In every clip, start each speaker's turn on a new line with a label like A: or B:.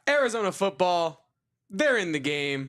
A: Arizona football, they're in the game.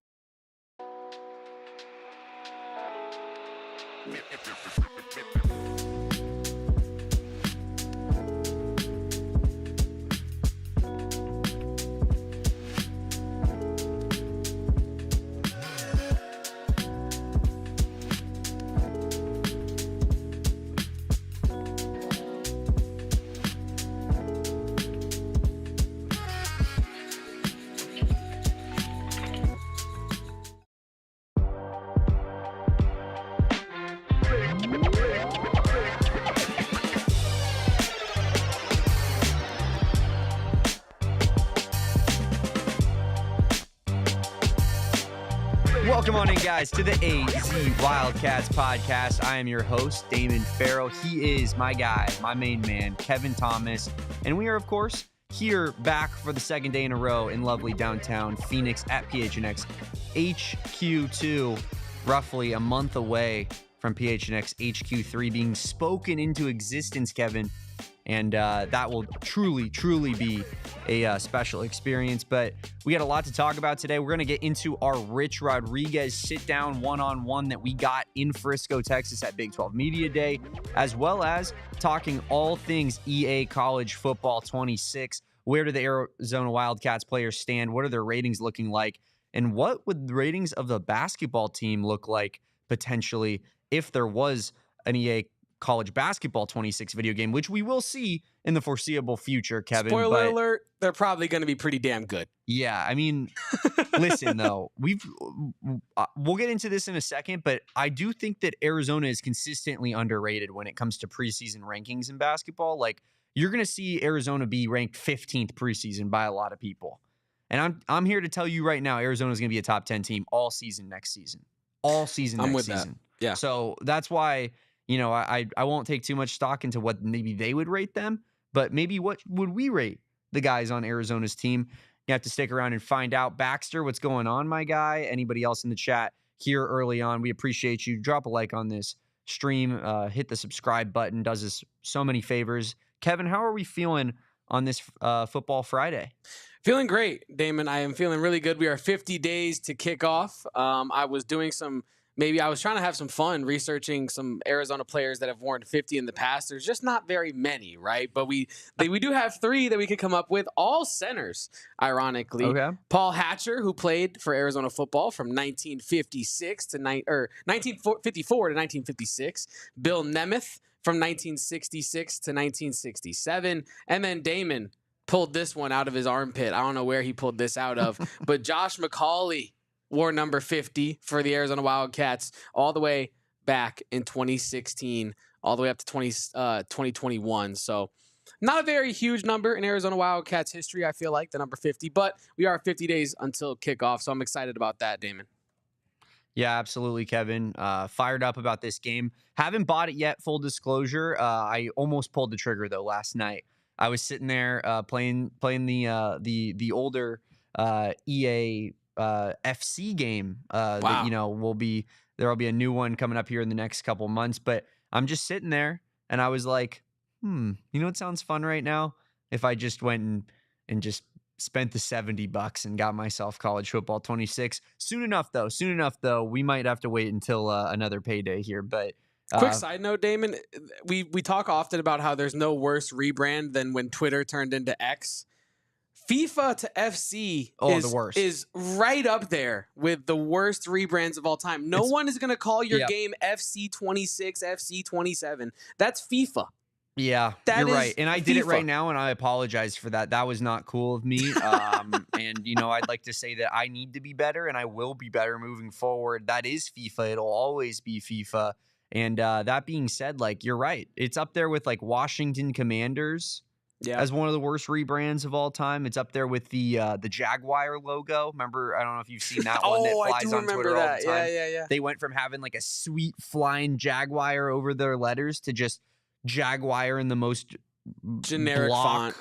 B: Welcome on in, guys, to the AZ Wildcats podcast. I am your host, Damon Fairall. He is my guy, my main man, Kevin Thomas. And we are, of course, here back for the second day in a row in lovely downtown Phoenix at PHNX HQ2, roughly a month away from PHNX HQ3 being spoken into existence, Kevin. And that will truly be a special experience. But we got a lot to talk about today. We're going to get into our Rich Rodriguez sit-down one-on-one that we got in Frisco, Texas at Big 12 Media Day, as well as talking all things EA College Football 26. Where do the Arizona Wildcats players stand? What are their ratings looking like? And what would the ratings of the basketball team look like potentially if there was an EA College Basketball 26 video game, which we will see in the foreseeable future, Kevin.
A: Spoiler alert, they're probably going to be pretty damn good.
B: Yeah, I mean, listen, though, we'll get into this in a second, but I do think that Arizona is consistently underrated when it comes to preseason rankings in basketball. Like, you're going to see Arizona be ranked 15th preseason by a lot of people. And I'm here to tell you right now, Arizona is going to be a top 10 team all season next season. All season
A: I'm
B: next
A: with
B: season.
A: That. Yeah.
B: So that's why, you know, I won't take too much stock into what maybe they would rate them, but maybe what would we rate the guys on Arizona's team? You have to stick around and find out. Baxter, what's going on, my guy? Anybody else in the chat here early on? We appreciate you. Drop a like on this stream. Hit the subscribe button. Does us so many favors. Kevin, how are we feeling on this Football Friday?
A: Feeling great, Damon. I am feeling really good. We are 50 days to kick off. I was trying to have some fun researching some Arizona players that have worn 50 in the past. There's just not very many, right? But we do have three that we could come up with, all centers, ironically. Okay. Paul Hatcher, who played for Arizona football from 1954 to 1956. Bill Nemeth from 1966 to 1967. And then Damon pulled this one out of his armpit. I don't know where he pulled this out of, but Josh McCauley wore number 50 for the Arizona Wildcats all the way back in 2016, all the way up to 2021. So not a very huge number in Arizona Wildcats history, I feel like, the number 50, but we are 50 days until kickoff, so I'm excited about that, Damon.
B: Yeah, absolutely, Kevin. Fired up about this game. Haven't bought it yet, full disclosure. I almost pulled the trigger, though, last night. I was sitting there playing the older EA FC game that, you know, there'll be a new one coming up here in the next couple months, but I'm just sitting there and I was like, you know what sounds fun right now? If I just went and just spent the $70 and got myself College Football 26. Soon enough though, we might have to wait until another payday here, but
A: quick side note, Damon, we talk often about how there's no worse rebrand than when Twitter turned into X. FIFA to FC is right up there with the worst rebrands of all time. No one is going to call your game FC 26, FC 27. That's FIFA.
B: Yeah, you're right. And I did it right now, and I apologize for that. That was not cool of me. And, you know, I'd like to say that I need to be better, and I will be better moving forward. That is FIFA. It'll always be FIFA. And that being said, like, you're right. It's up there with, like, Washington Commanders. Yeah, as one of the worst rebrands of all time. It's up there with the Jaguar logo. Remember, I don't know if you've seen that one that flies on Twitter all the time. Yeah. They went from having like a sweet flying Jaguar over their letters to just Jaguar in the most
A: generic font,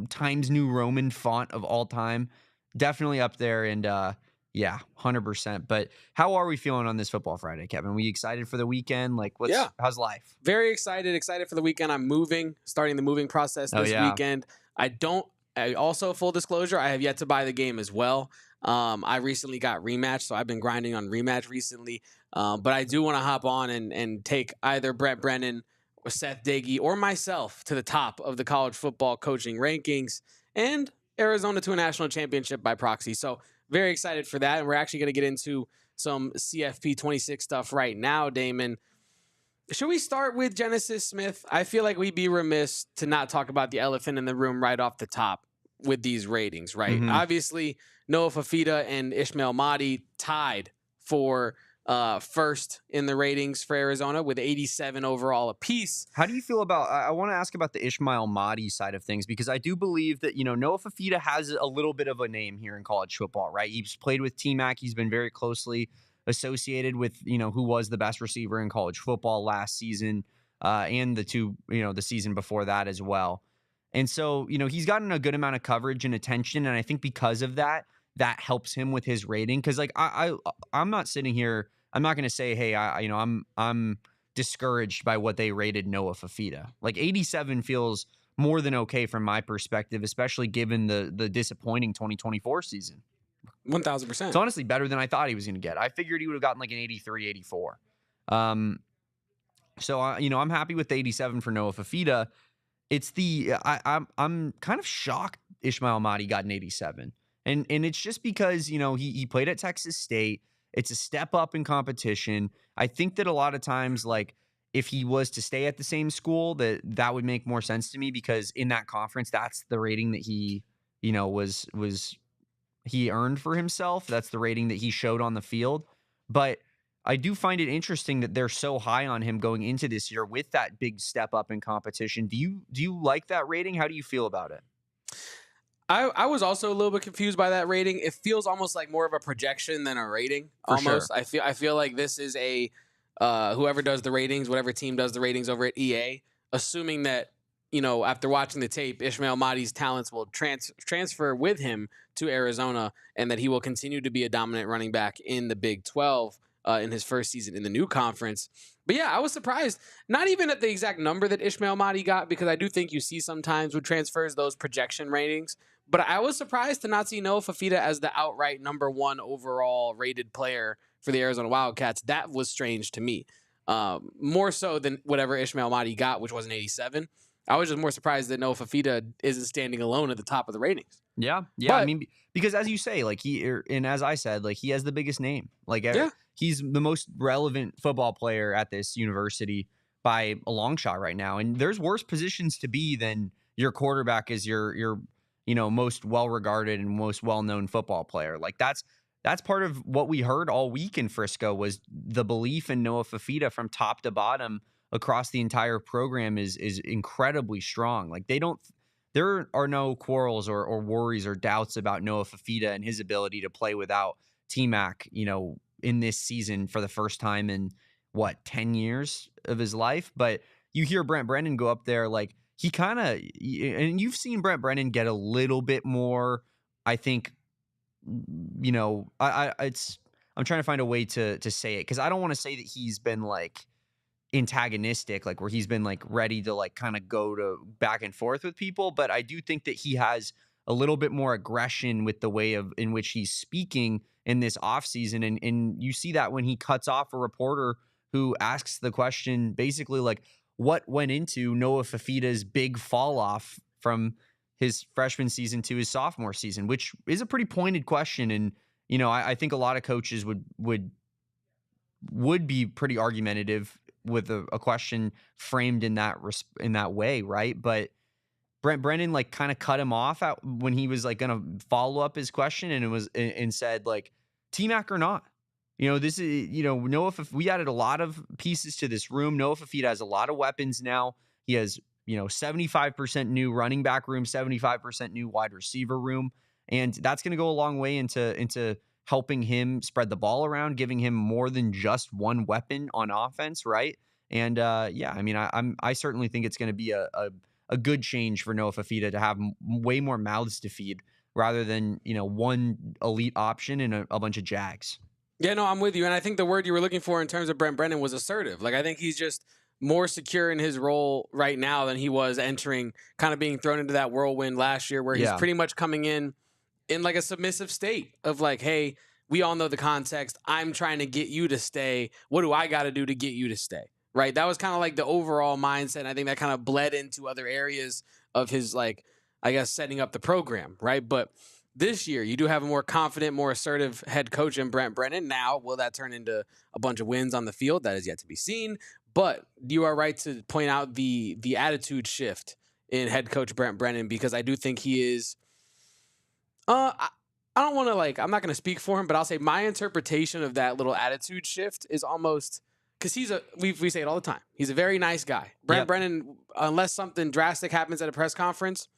B: Times New Roman font of all time. Definitely up there, and yeah, 100%. But how are we feeling on this Football Friday, Kevin? Are we excited for the weekend? Like, how's life?
A: Very excited for the weekend. I'm starting the moving process this weekend. I don't also, full disclosure, I have yet to buy the game as well. I recently got Rematch, so I've been grinding on Rematch recently. But I do want to hop on and take either Brent Brennan or Seth Doege or myself to the top of the college football coaching rankings and Arizona to a national championship by proxy. So very excited for that. And we're actually going to get into some CFP 26 stuff right now, Damon. Should we start with Genesis Smith? I feel like we'd be remiss to not talk about the elephant in the room right off the top with these ratings, right?
B: Mm-hmm.
A: Obviously, Noah Fifita and Ismail Mahdi tied for first in the ratings for Arizona with 87 overall apiece.
B: How do you feel about, I want to ask about the Ismail Mahdi side of things, because I do believe that, Noah Fifita has a little bit of a name here in college football, right? He's played with T-Mac. He's been very closely associated with, who was the best receiver in college football last season and the season before that as well. And so, he's gotten a good amount of coverage and attention. And I think because of that, that helps him with his rating. Cause like, I'm not sitting here, I'm not going to say, hey, I'm discouraged by what they rated Noah Fifita. Like 87 feels more than okay from my perspective, especially given the disappointing 2024 season.
A: 1,000%.
B: It's honestly better than I thought he was going to get. I figured he would have gotten like an 83, 84. So, I'm happy with the 87 for Noah Fifita. It's I'm kind of shocked Ismail Mahdi got an 87. And it's just because, he played at Texas State. It's a step up in competition. I think that a lot of times, like, if he was to stay at the same school, that would make more sense to me, because in that conference, that's the rating that he, he earned for himself. That's the rating that he showed on the field. But I do find it interesting that they're so high on him going into this year with that big step up in competition. Do you like that rating? How do you feel about it?
A: I was also a little bit confused by that rating. It feels almost like more of a projection than a rating.
B: For
A: almost.
B: Sure.
A: I feel like this is a whoever does the ratings, whatever team does the ratings over at EA, assuming that, after watching the tape, Ismail Mahdi's talents will transfer with him to Arizona, and that he will continue to be a dominant running back in the Big 12 in his first season in the new conference. But yeah, I was surprised, not even at the exact number that Ismail Mahdi got, because I do think you see sometimes with transfers those projection ratings. But I was surprised to not see Noah Fifita as the outright number one overall rated player for the Arizona Wildcats. That was strange to me, more so than whatever Ismail Mahdi got, which was an 87. I was just more surprised that Noah Fifita isn't standing alone at the top of the ratings.
B: Yeah. But, I mean, because as you say, like and as I said, like he has the biggest name. Like he's the most relevant football player at this university by a long shot right now. And there's worse positions to be than your quarterback is your most well-regarded and most well-known football player. Like that's part of what we heard all week in Frisco was the belief in Noah Fifita from top to bottom across the entire program is incredibly strong. Like there are no quarrels or worries or doubts about Noah Fifita and his ability to play without T-Mac, in this season for the first time in 10 years of his life. But you hear Brent Brennan go up there, like he kind of, and you've seen Brent Brennan get a little bit more, I think, I'm trying to find a way to say it, because I don't want to say that he's been like antagonistic, like where he's been like ready to like kind of go to back and forth with people, but I do think that he has a little bit more aggression with the way in which he's speaking in this offseason. And you see that when he cuts off a reporter who asks the question basically like, what went into Noah Fifita's big fall off from his freshman season to his sophomore season, which is a pretty pointed question. And, I think a lot of coaches would be pretty argumentative with a question framed in that way, right? But Brent Brennan like kind of cut him off when he was like gonna follow up his question, and said like, T-Mac or not, this is Noah. We added a lot of pieces to this room. Noah Fifita has a lot of weapons now. He has 75% new running back room, 75% new wide receiver room, and that's gonna go a long way into helping him spread the ball around, giving him more than just one weapon on offense, right? And I certainly think it's going to be a good change for Noah Fifita to have way more mouths to feed rather than one elite option and a bunch of Jags.
A: Yeah, no, I'm with you, and I think the word you were looking for in terms of Brent Brennan was assertive. Like I think he's just more secure in his role right now than he was entering, kind of being thrown into that whirlwind last year where he's pretty much coming in like a submissive state of like, hey, we all know the context. I'm trying to get you to stay. What do I got to do to get you to stay? Right. That was kind of like the overall mindset. And I think that kind of bled into other areas of his, like, I guess, setting up the program. Right. But this year, you do have a more confident, more assertive head coach in Brent Brennan. Now, will that turn into a bunch of wins on the field? That is yet to be seen. But you are right to point out the attitude shift in head coach Brent Brennan, because I do think he is I don't want to, like, I'm not going to speak for him, but I'll say my interpretation of that little attitude shift is almost, because we say it all the time, he's a very nice guy. Brent Brennan, unless something drastic happens at a press conference,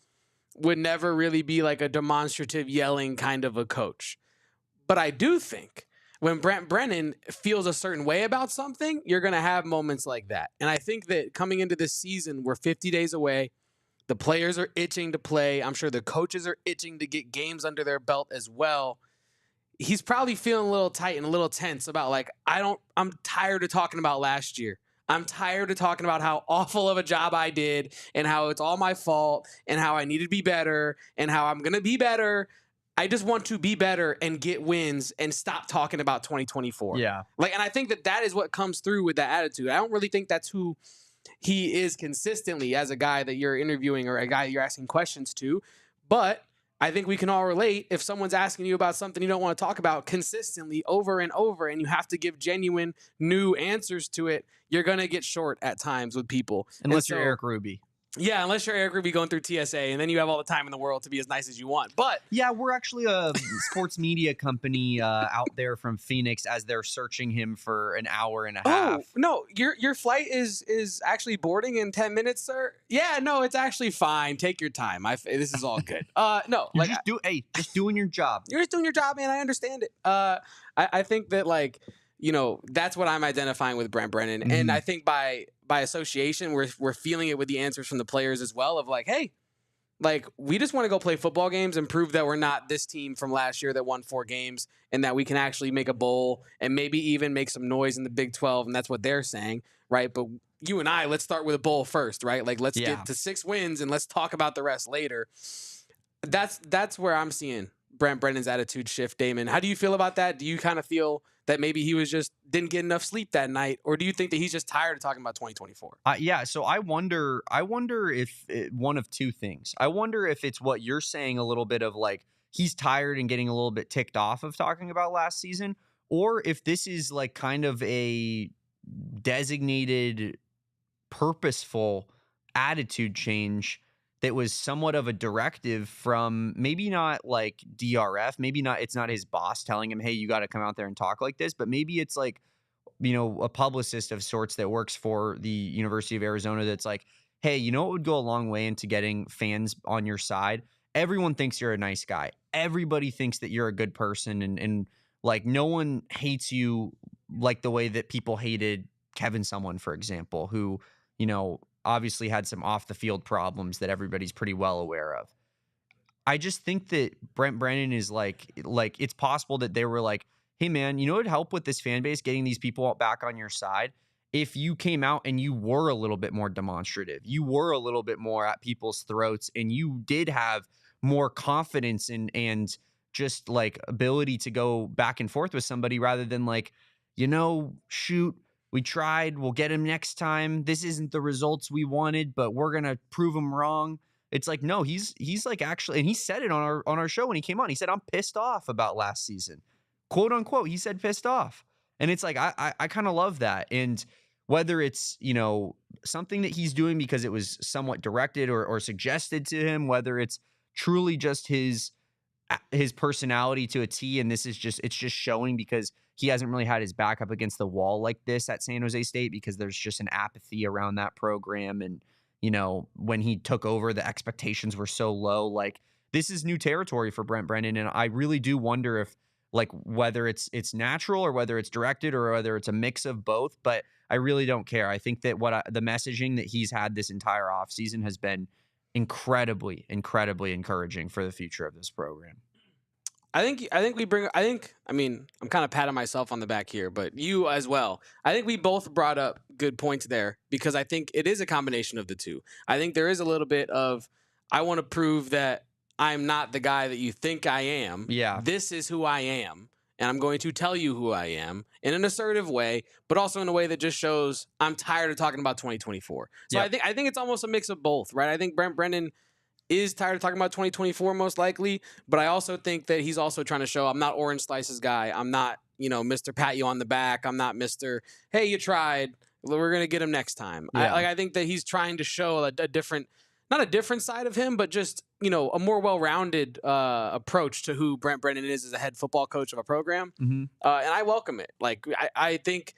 A: would never really be like a demonstrative yelling kind of a coach. But I do think when Brent Brennan feels a certain way about something, you're going to have moments like that. And I think that coming into this season, we're 50 days away. The players are itching to play. I'm sure the coaches are itching to get games under their belt as well. He's probably feeling a little tight and a little tense about, like, I'm tired of talking about last year. I'm tired of talking about how awful of a job I did and how it's all my fault and how I need to be better and how I'm going to be better. I just want to be better and get wins and stop talking about 2024.
B: Yeah.
A: Like, and I think that is what comes through with that attitude. I don't really think that's who he is consistently as a guy that you're interviewing or a guy you're asking questions to. But I think we can all relate. If someone's asking you about something you don't want to talk about consistently over and over, and you have to give genuine new answers to it, you're going to get short at times with people.
B: Unless you're Eric Ruby.
A: Yeah, unless you're Eric Ruby going through TSA, and then you have all the time in the world to be as nice as you want. But
B: yeah, we're actually a sports media company out there from Phoenix as they're searching him for an hour and a half.
A: Oh, no, your flight is actually boarding in 10 minutes, sir? Yeah, no, it's actually fine. Take your time. This is all good. No,
B: You're
A: like
B: just doing your job.
A: You're just doing your job, man. I understand it. I think that, like, you know, that's what I'm identifying with Brent Brennan. Mm-hmm. And I think by association, we're feeling it with the answers from the players as well of, like, hey, like, we just want to go play football games and prove that we're not this team from last year that won 4 games and that we can actually make a bowl and maybe even make some noise in the Big 12. And that's what they're saying, right? But you and I, let's start with a bowl first, right? Like, let's get to 6 wins and let's talk about the rest later. That's where I'm seeing Brent Brennan's attitude shift, Damon. How do you feel about that? Do you kind of feel that maybe he was just didn't get enough sleep that night, or do you think that he's just tired of talking about 2024?
B: Yeah, so I wonder if one of two things. I wonder if it's what you're saying, a little bit of, like, he's tired and getting a little bit ticked off of talking about last season, or if this is like kind of a designated, purposeful attitude change that was somewhat of a directive from maybe not like DRF, maybe not, it's not his boss telling him, hey, you got to come out there and talk like this, but maybe it's like, you know, a publicist of sorts that works for the University of Arizona that's like, hey, you know what would go a long way into getting fans on your side? Everyone thinks you're a nice guy. Everybody thinks that you're a good person, and like, no one hates you like the way that people hated Kevin Someone, for example, who, you know, obviously had some off the field problems that everybody's pretty well aware of. I just think that Brent Brennan is like it's possible that they were like, hey man, you know what would help with this fan base, getting these people back on your side? If you came out and you were a little bit more demonstrative, you were a little bit more at people's throats, and you did have more confidence and just like ability to go back and forth with somebody rather than like, you know, shoot, we tried, we'll get him next time. This isn't the results we wanted, but we're going to prove him wrong. It's like, no, he's like, actually, and he said it on our show when he came on. He said, I'm pissed off about last season. Quote unquote, he said pissed off. And it's like, I kind of love that. And whether it's, you know, something that he's doing because it was somewhat directed or suggested to him, whether it's truly just his personality to a T, and it's just showing because he hasn't really had his back up against the wall like this at San Jose State, because there's just an apathy around that program. And, you know, when he took over, the expectations were so low. Like, this is new territory for Brent Brennan. And I really do wonder if, like, whether it's natural or whether it's directed or whether it's a mix of both, but I really don't care. I think that the messaging that he's had this entire offseason has been incredibly, incredibly encouraging for the future of this program.
A: I mean, I'm kind of patting myself on the back here, but you as well. I think we both brought up good points there because I think it is a combination of the two. I think there is a little bit of, I want to prove that I'm not the guy that you think I am.
B: Yeah.
A: This is who I am. And I'm going to tell you who I am in an assertive way, but also in a way that just shows I'm tired of talking about 2024. So
B: Yep.
A: I think it's almost a mix of both, right? I think Brent Brennan is tired of talking about 2024 most likely, but I also think that he's also trying to show I'm not Orange Slice's guy. I'm not, Mr. Pat you on the back. I'm not Mr. Hey, you tried. We're going to get him next time.
B: Yeah.
A: I think that he's trying to show a different, not a different side of him, but just, a more well-rounded approach to who Brent Brennan is as a head football coach of a program.
B: Mm-hmm.
A: And I welcome it. Like, I think,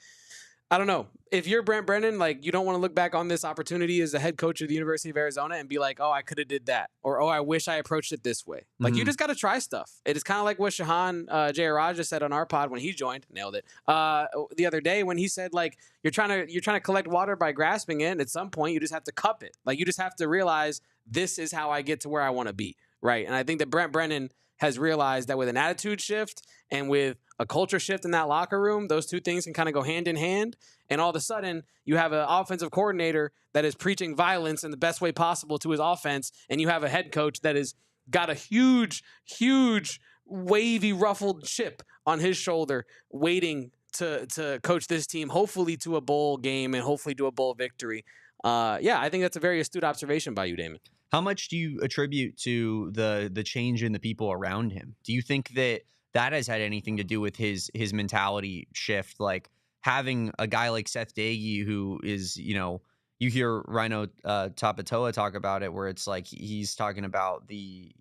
A: I don't know. If you're Brent Brennan, like, you don't want to look back on this opportunity as the head coach of the University of Arizona and be like, oh, I could have did that. Or, oh, I wish I approached it this way. Like, you just got to try stuff. It is kind of like what Shahan J. Raja said on our pod when he joined. Nailed it. The other day when he said, like, you're trying to collect water by grasping it. And at some point, you just have to cup it. Like, you just have to realize this is how I get to where I want to be. Right. And I think that Brent Brennan has realized that with an attitude shift and with a culture shift in that locker room, those two things can kind of go hand in hand. And all of a sudden, you have an offensive coordinator that is preaching violence in the best way possible to his offense, and you have a head coach that has got a huge, huge, wavy, ruffled chip on his shoulder waiting to coach this team, hopefully to a bowl game and hopefully to a bowl victory. I think that's a very astute observation by you, Damon.
B: How much do you attribute to the change in the people around him? Do you think that has had anything to do with his mentality shift? Like having a guy like Seth Doege, who is, you hear Rhino Tapatoa talk about it, where it's like he's talking about the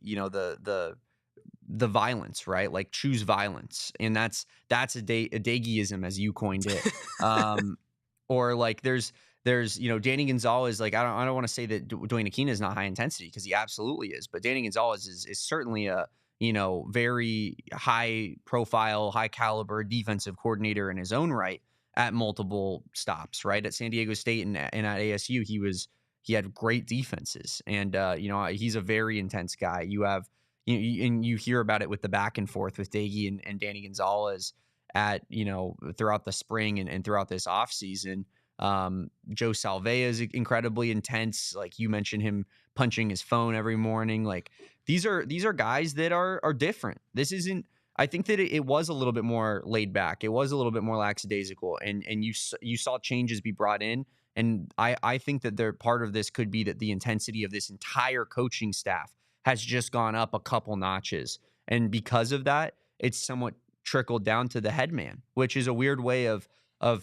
B: violence, right? Like choose violence, and that's a Doegeism, as you coined it. Or like there's Danny Gonzales. Like I don't want to say that Dwayne Aquina is not high intensity, because he absolutely is, but Danny Gonzales is certainly a very high profile, high caliber defensive coordinator in his own right at multiple stops, right? At San Diego State and at ASU, he had great defenses, and he's a very intense guy. You have and you hear about it with the back and forth with Doege and Danny Gonzales at throughout the spring and throughout this offseason. Joe Salvea is incredibly intense. Like you mentioned, him punching his phone every morning. Like these are guys that are different. This isn't. I think that it was a little bit more laid back. It was a little bit more lackadaisical, and you saw changes be brought in. And I think that part of this could be that the intensity of this entire coaching staff has just gone up a couple notches, and because of that, it's somewhat trickled down to the head man, which is a weird way of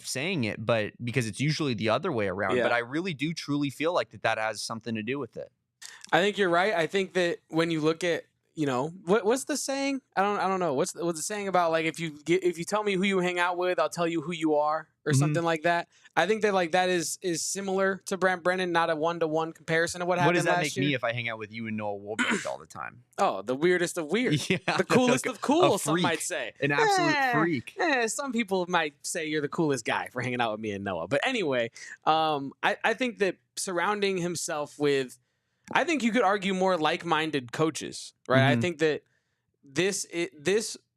B: saying it, but because it's usually the other way around. Yeah. But I really do truly feel like that has something to do with it.
A: I think you're right. I think that when you look at, what's the saying? I don't know. What's the saying about, like, if you tell me who you hang out with, I'll tell you who you are, or something like that. I think that like that is similar to Brent Brennan, not a 1-to-1 comparison of what happened last year.
B: What does that make me if I hang out with you and Noah Woolbrecht all the time?
A: Oh, the weirdest of weird. Yeah, the coolest of cool, some might say.
B: An absolute freak.
A: Some people might say you're the coolest guy for hanging out with me and Noah. But anyway, I think that surrounding himself with, I think you could argue more like-minded coaches, right? I think that this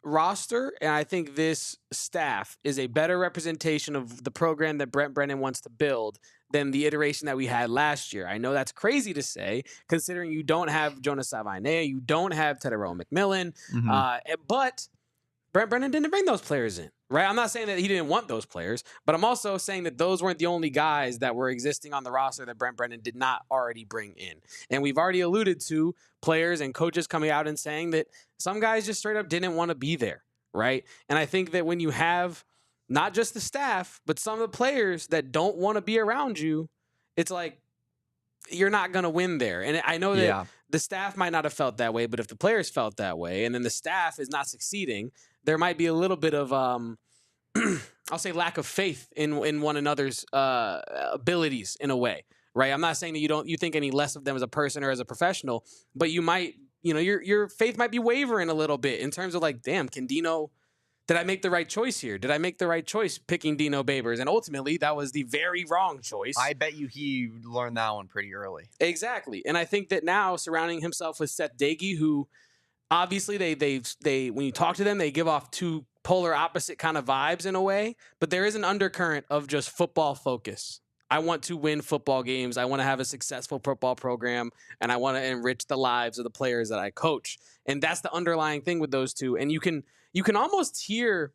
A: roster and I think this staff is a better representation of the program that Brent Brennan wants to build than the iteration that we had last year. I know that's crazy to say, considering you don't have Jonas Savainea, you don't have Tedero McMillan, but Brent Brennan didn't bring those players in, right? I'm not saying that he didn't want those players, but I'm also saying that those weren't the only guys that were existing on the roster that Brent Brennan did not already bring in. And we've already alluded to players and coaches coming out and saying that some guys just straight up didn't want to be there, right? And I think that when you have not just the staff, but some of the players that don't want to be around you, it's like you're not going to win there. And I know that the staff might not have felt that way, but if the players felt that way and then the staff is not succeeding, there might be a little bit of, I'll say, lack of faith in one another's abilities in a way, right? I'm not saying that you think any less of them as a person or as a professional, but you might, your faith might be wavering a little bit in terms of like, damn, did I make the right choice here? Did I make the right choice picking Dino Babers? And ultimately, that was the very wrong choice.
B: I bet you he learned that one pretty early.
A: Exactly. And I think that now surrounding himself with Seth Doege, who obviously they when you talk to them, they give off two polar opposite kind of vibes in a way, but there is an undercurrent of just football focus. I want to win football games. I want to have a successful football program, and I want to enrich the lives of the players that I coach. And that's the underlying thing with those two. And you can almost hear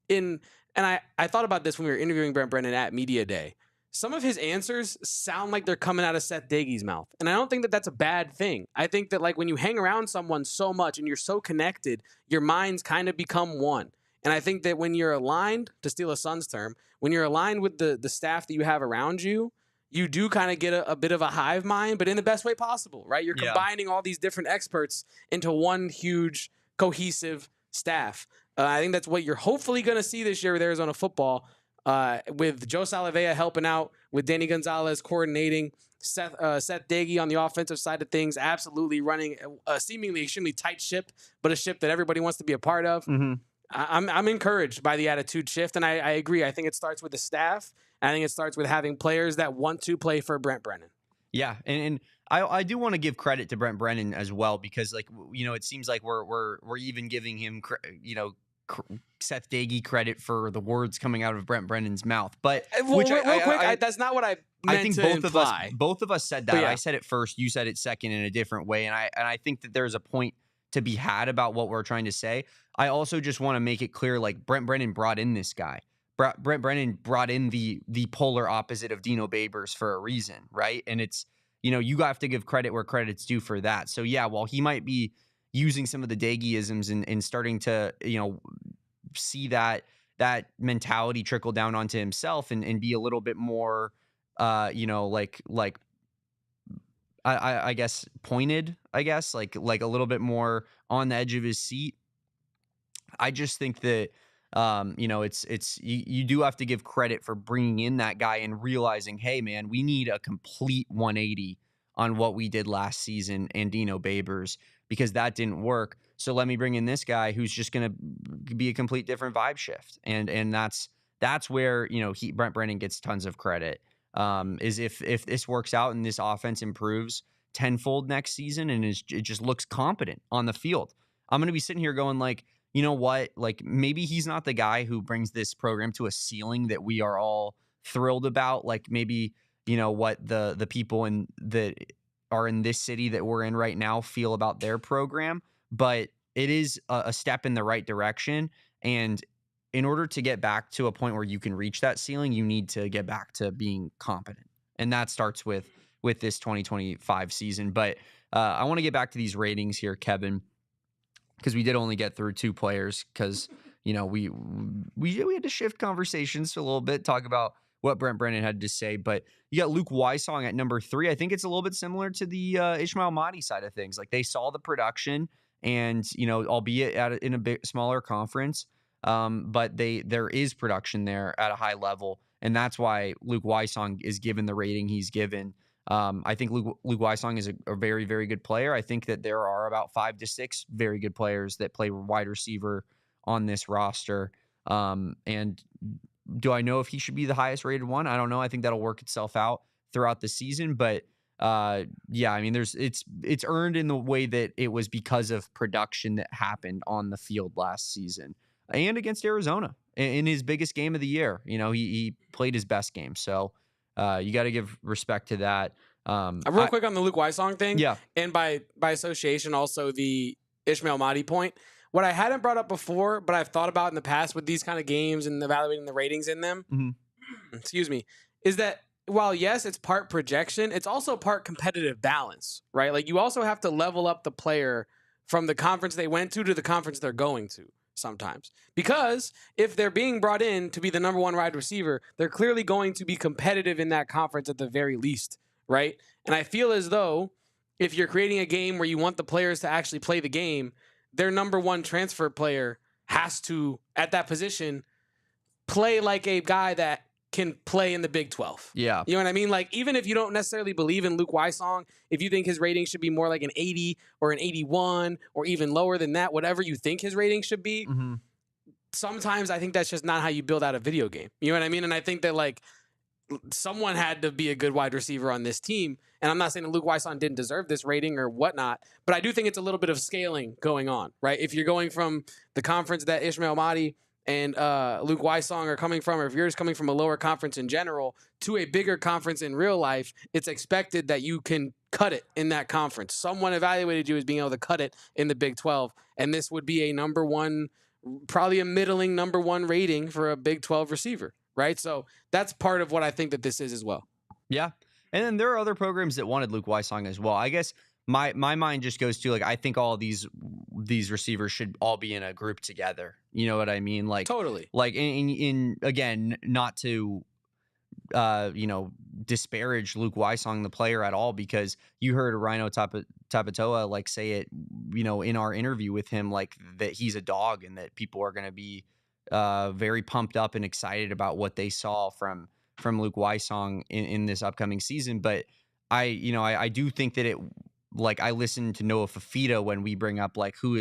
A: and I thought about this when we were interviewing Brent Brennan at Media Day. Some of his answers sound like they're coming out of Seth Doege's mouth. And I don't think that that's a bad thing. I think that like when you hang around someone so much and you're so connected, your minds kind of become one. And I think that when you're aligned, to steal a Suns term, when you're aligned with the staff that you have around you, you do kind of get a bit of a hive mind, but in the best way possible, right? You're combining all these different experts into one huge, cohesive staff. I think that's what you're hopefully going to see this year with Arizona football, with Joe Salavea helping out, with Danny Gonzales coordinating, Seth Doege on the offensive side of things, absolutely running a seemingly extremely tight ship, but a ship that everybody wants to be a part of. Mm-hmm. I'm encouraged by the attitude shift, and I agree. I think it starts with the staff. I think it starts with having players that want to play for Brent Brennan.
B: Yeah, and I do want to give credit to Brent Brennan as well, because like, you know, it seems like we're even giving him Seth Doege credit for the words coming out of Brent Brennan's mouth. But
A: real quick, that's not what I meant. I think
B: both of us said that.
A: Yeah.
B: I said it first, you said it second in a different way, and I think that there's a point to be had about what we're trying to say. I also just want to make it clear, like, Brent Brennan brought in this guy. Brent Brennan brought in the polar opposite of Dino Babers for a reason, right? And it's, you know, you have to give credit where credit's due for that. So yeah, while he might be using some of the Doegeisms and starting to, you know, see that mentality trickle down onto himself and be a little bit more, you know, like I guess pointed, like a little bit more on the edge of his seat. I just think that, you know, you do have to give credit for bringing in that guy and realizing, hey man, we need a complete 180 on what we did last season and Dino Babers, because that didn't work. So let me bring in this guy who's just going to be a complete different vibe shift. And that's where, you know, Brent Brennan gets tons of credit. Is if this works out and this offense improves tenfold next season and it just looks competent on the field, I'm going to be sitting here going like, you know what, like maybe he's not the guy who brings this program to a ceiling that we are all thrilled about. Like maybe, you know, what the people that are in this city that we're in right now feel about their program, but it is a step in the right direction. And in order to get back to a point where you can reach that ceiling, you need to get back to being competent. And that starts with this 2025 season. But I want to get back to these ratings here, Kevin, because we did only get through two players because, you know, we had to shift conversations a little bit, talk about what Brent Brennan had to say. But you got Luke Wysong at number 3. I think it's a little bit similar to the Ismail Mahdi side of things. Like they saw the production and, you know, albeit in a bit smaller conference, but there is production there at a high level. And that's why Luke Wysong is given the rating he's given. I think Luke Wysong is a very, very good player. I think that there are about 5 to 6 very good players that play wide receiver on this roster. And do I know if he should be the highest rated one? I don't know. I think that'll work itself out throughout the season. But yeah, I mean, it's earned in the way that it was because of production that happened on the field last season and against Arizona in his biggest game of the year. You know, he played his best game. So you got to give respect to that.
A: Real quick on the Luke Wysong thing.
B: Yeah.
A: And by association, also the Ismail Mahdi point. What I hadn't brought up before, but I've thought about in the past with these kind of games and evaluating the ratings in them, excuse me, is that while, yes, it's part projection, it's also part competitive balance, right? Like you also have to level up the player from the conference they went to the conference they're going to sometimes. Because if they're being brought in to be the number 1 wide receiver, they're clearly going to be competitive in that conference at the very least, right? And I feel as though if you're creating a game where you want the players to actually play the game, their number 1 transfer player has to, at that position, play like a guy that can play in the Big 12.
B: Yeah.
A: You know what I mean? Like, even if you don't necessarily believe in Luke Wysong, if you think his rating should be more like an 80 or an 81 or even lower than that, whatever you think his rating should be, sometimes I think that's just not how you build out a video game. You know what I mean? And I think that, like someone had to be a good wide receiver on this team. And I'm not saying that Luke Weissong didn't deserve this rating or whatnot, but I do think it's a little bit of scaling going on, right? If you're going from the conference that Ismail Mahdi and Luke Weissong are coming from, or if you're just coming from a lower conference in general to a bigger conference in real life, it's expected that you can cut it in that conference. Someone evaluated you as being able to cut it in the Big 12, and this would be a number one, probably a middling number one rating for a Big 12 receiver, right? So that's part of what I think that this is as well.
B: Yeah. And then there are other programs that wanted Luke Weissong as well. I guess my mind just goes to, like, I think all these receivers should all be in a group together. You know what I mean? Like,
A: totally.
B: Like in again, not to disparage Luke Weissong, the player, at all, because you heard Rhino Tapatoa like say it, in our interview with him, like that he's a dog and that people are going to be very pumped up and excited about what they saw from Luke Weissong in this upcoming season. But I do think that I listen to Noah Fifita when we bring up like who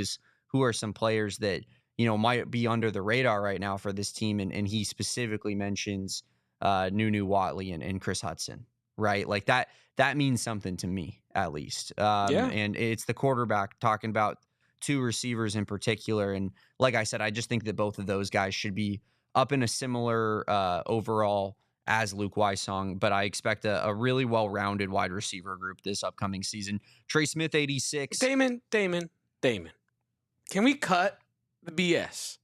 B: are some players that might be under the radar right now for this team, and he specifically mentions Nunu Watley and Chris Hudson, right? Like that means something to me, at least. And it's the quarterback talking about two receivers in particular. And like I said, I just think that both of those guys should be up in a similar overall as Luke Weissong, but I expect a really well-rounded wide receiver group this upcoming season. Trey Smith, 86.
A: Damon. Can we cut the BS?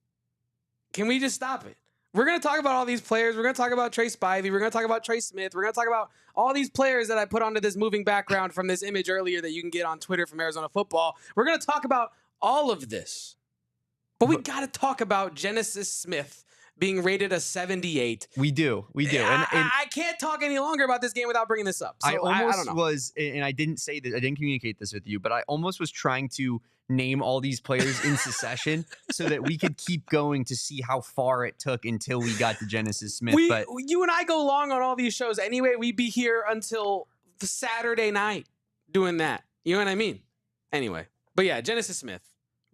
A: Can we just stop it? We're going to talk about all these players. We're going to talk about Trey Spivey. We're going to talk about Trey Smith. We're going to talk about all these players that I put onto this moving background from this image earlier that you can get on Twitter from Arizona Football. We're going to talk about all of this. But we got to talk about Genesis Smith being rated a 78. We do. And I can't talk any longer about this game without bringing this up. So I don't know.
B: Was, and I didn't say that, I didn't communicate this with you, but I almost was trying to name all these players in succession so that we could keep going to see how far it took until we got to Genesis Smith. But
A: you and I go long on all these shows anyway. We'd be here until Saturday night doing that. You know what I mean? Anyway. But yeah, Genesis Smith.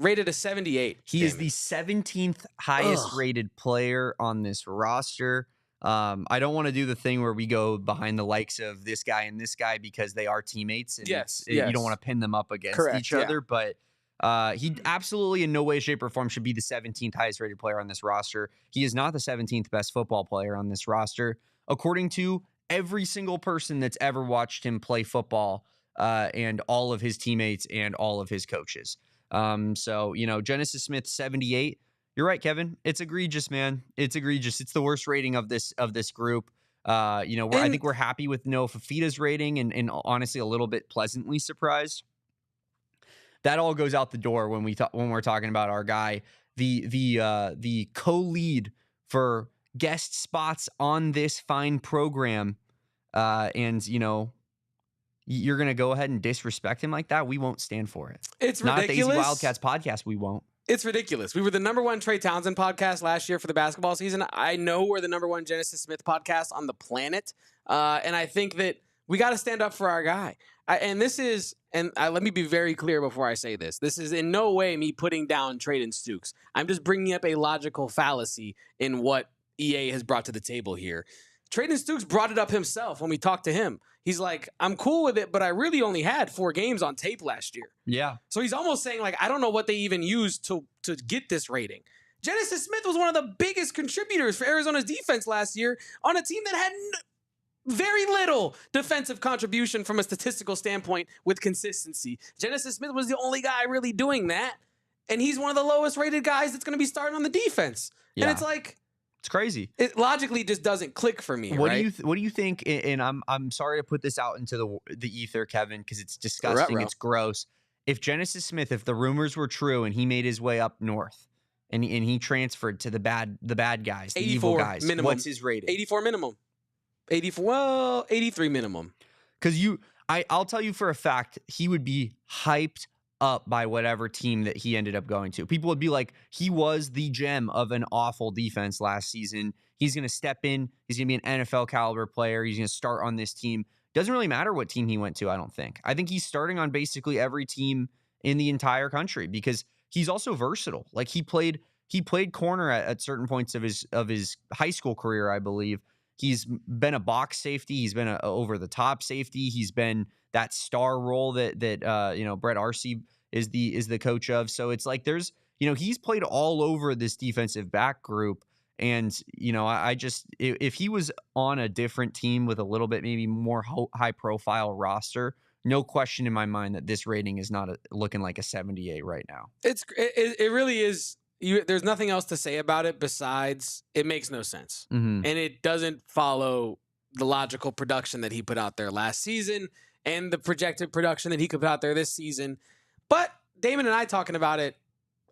A: Rated a 78.
B: He is the 17th highest rated player on this roster. I don't want to do the thing where we go behind the likes of this guy and this guy because they are teammates. And you don't want to pin them up against each other. But he absolutely in no way, shape, or form should be the 17th highest rated player on this roster. He is not the 17th best football player on this roster, according to every single person that's ever watched him play football and all of his teammates and all of his coaches. So, Genesis Smith, 78. You're right, Kevin. It's egregious, man. It's egregious. It's the worst rating of this group. I think we're happy with Noah Fifita's rating and honestly a little bit pleasantly surprised. That all goes out the door when we're talking about our guy, the co-lead for guest spots on this fine program. You're going to go ahead and disrespect him like that? We won't stand for it.
A: It's
B: not
A: ridiculous.
B: Not the Wildcats podcast. We won't.
A: It's ridiculous. We were the number one Trey Townsend podcast last year for the basketball season. I know we're the number one Genesis Smith podcast on the planet. And I think that we got to stand up for our guy. Let me be very clear before I say this. This is in no way me putting down Trayden Stukes. I'm just bringing up a logical fallacy in what EA has brought to the table here. Trayden Stukes brought it up himself when we talked to him. He's like, I'm cool with it, but I really only had 4 games on tape last year.
B: Yeah.
A: So he's almost saying, like, I don't know what they even used to get this rating. Genesis Smith was one of the biggest contributors for Arizona's defense last year on a team that had very little defensive contribution from a statistical standpoint with consistency. Genesis Smith was the only guy really doing that, and he's one of the lowest rated guys that's going to be starting on the defense. Yeah. And it's like...
B: It's crazy.
A: It logically just doesn't click for me.
B: What
A: right?
B: do you think? And I'm sorry to put this out into the ether, Kevin, because it's disgusting. It's gross. If Genesis Smith, if the rumors were true, and he made his way up north, and he transferred to the bad guys, the evil guys,
A: minimum.
B: What's his rating?
A: 84 minimum. 83 minimum.
B: Because I'll tell you for a fact, he would be hyped up by whatever team that he ended up going to. People would be like, he was the gem of an awful defense last season. He's going to step in. He's going to be an NFL caliber player. He's going to start on this team. Doesn't really matter what team he went to, I don't think. I think he's starting on basically every team in the entire country because he's also versatile. Like he played corner at certain points of his high school career, I believe. He's been a box safety. He's been a over the top safety. He's been that star role that Brett Arcee is the coach of. So it's like there's, he's played all over this defensive back group. And, I just, if he was on a different team with a little bit maybe more high profile roster, no question in my mind that this rating is not looking like a 78 right now.
A: It really is. There's nothing else to say about it besides it makes no sense.
B: Mm-hmm.
A: And it doesn't follow the logical production that he put out there last season and the projected production that he could put out there this season. But Damon and I talking about it,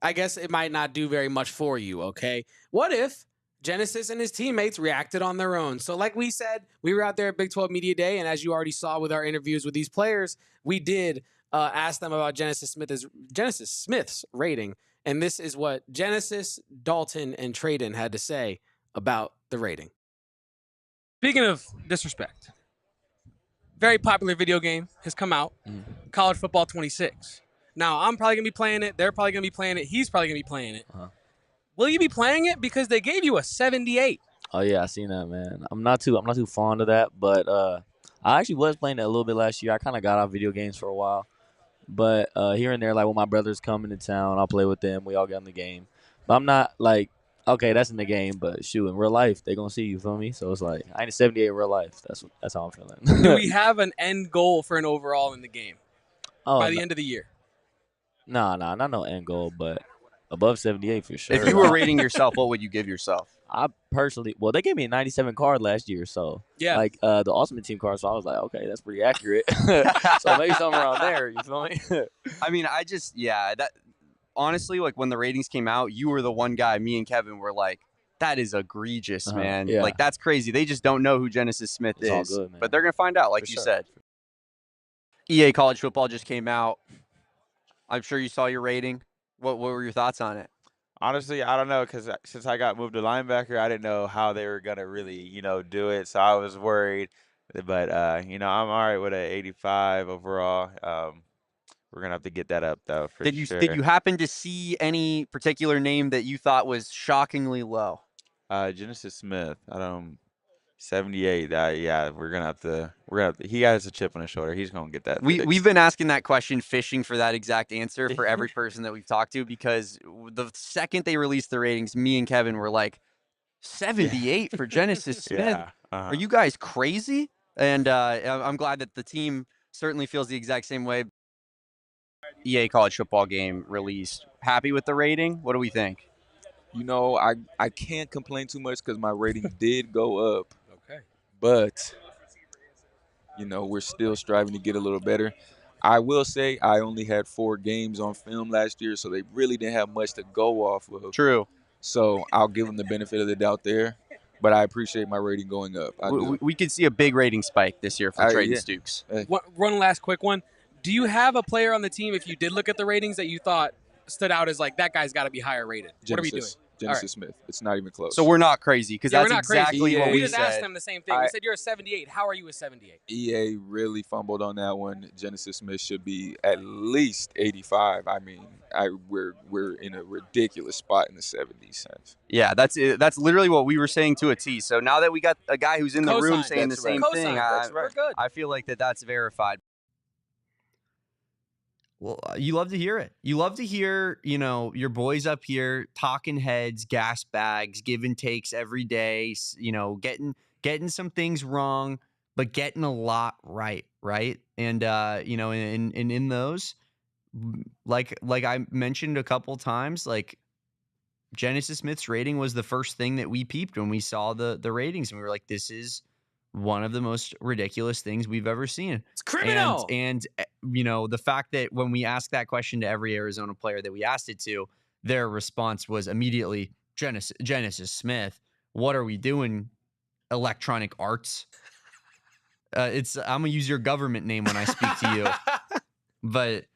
A: I guess it might not do very much for you, okay? What if Genesis and his teammates reacted on their own? So like we said, we were out there at Big 12 Media Day, and as you already saw with our interviews with these players, we did ask them about Genesis Smith's rating. And this is what Genesis, Dalton, and Traden had to say about the rating.
C: Speaking of disrespect, very popular video game has come out, College Football 26. Now, I'm probably going to be playing it. They're probably going to be playing it. He's probably going to be playing it.
D: Uh-huh.
C: Will you be playing it? Because they gave you a 78.
D: Oh yeah, I seen that, man. I'm not too fond of that, but I actually was playing it a little bit last year. I kind of got off video games for a while. But here and there, like when my brothers come into town, I'll play with them. We all get in the game. But I'm not like, okay, that's in the game. But shoot, in real life, they're going to see you, feel me? So it's like, I ain't a 78 in real life. That's how I'm feeling.
C: Do we have an end goal for an overall in the game by the end of the year?
D: Nah, not no end goal, but above 78 for sure.
B: If you were rating yourself, what would you give yourself?
D: I personally, well, they gave me a 97 card last year, so
C: yeah,
D: like the Ultimate Team card. So I was like, okay, that's pretty accurate. So maybe something around there. You feel me?
B: I mean, that honestly, like when the ratings came out, you were the one guy. Me and Kevin were like, that is egregious, man.
D: Yeah.
B: Like that's crazy. They just don't know who Genesis Smith is.
D: All good, man.
B: But they're gonna find out, like
D: for
B: you
D: sure.
B: said. EA College Football just came out. I'm sure you saw your rating. What were your thoughts on it?
E: Honestly, I don't know, because since I got moved to linebacker, I didn't know how they were going to really, do it. So I was worried. But, I'm all right with an 85 overall. We're going to have to get that up, though, for sure.
B: Did you happen to see any particular name that you thought was shockingly low?
E: Genesis Smith. 78. Yeah, we're gonna have to. He has a chip on his shoulder. He's gonna get that.
B: We've been asking that question, fishing for that exact answer for every person that we've talked to, because the second they released the ratings, me and Kevin were like, 78 for Genesis Smith.
E: Yeah.
B: Are you guys crazy? And I'm glad that the team certainly feels the exact same way. EA College Football game released. Happy with the rating? What do we think?
F: I can't complain too much because my rating did go up.
C: Okay.
F: But, we're still striving to get a little better. I will say I only had 4 games on film last year, so they really didn't have much to go off of.
B: True.
F: So I'll give them the benefit of the doubt there. But I appreciate my rating going up.
B: We could see a big rating spike this year for Traden Stukes.
C: One last quick one. Do you have a player on the team, if you did look at the ratings, that you thought stood out as like, that guy's got to be higher rated? What are we doing?
F: Genesis Smith. It's not even close.
B: So we're not crazy, because that's exactly
C: crazy.
B: what
C: we
B: we
C: just
B: said.
C: asked them the same thing. We said you're a 78. How are you a 78?
F: EA really fumbled on that one. Genesis Smith should be at least 85. I mean, we're in a ridiculous spot in the 70s.
B: Yeah, that's literally what we were saying to a T. So now that we got a guy who's in the room saying the same thing,
C: we're good.
B: I feel like that's verified. Well, you love to hear it. You love to hear, your boys up here talking heads, gas bags, give and takes every day, getting some things wrong, but getting a lot right? And, in those, like I mentioned a couple times, like Genesis Smith's rating was the first thing that we peeped when we saw the ratings, and we were like, this is one of the most ridiculous things we've ever seen.
A: It's criminal.
B: And the fact that when we asked that question to every Arizona player that we asked it to, their response was immediately, Genesis Smith, what are we doing? Electronic Arts. I'm gonna use your government name when I speak to you. But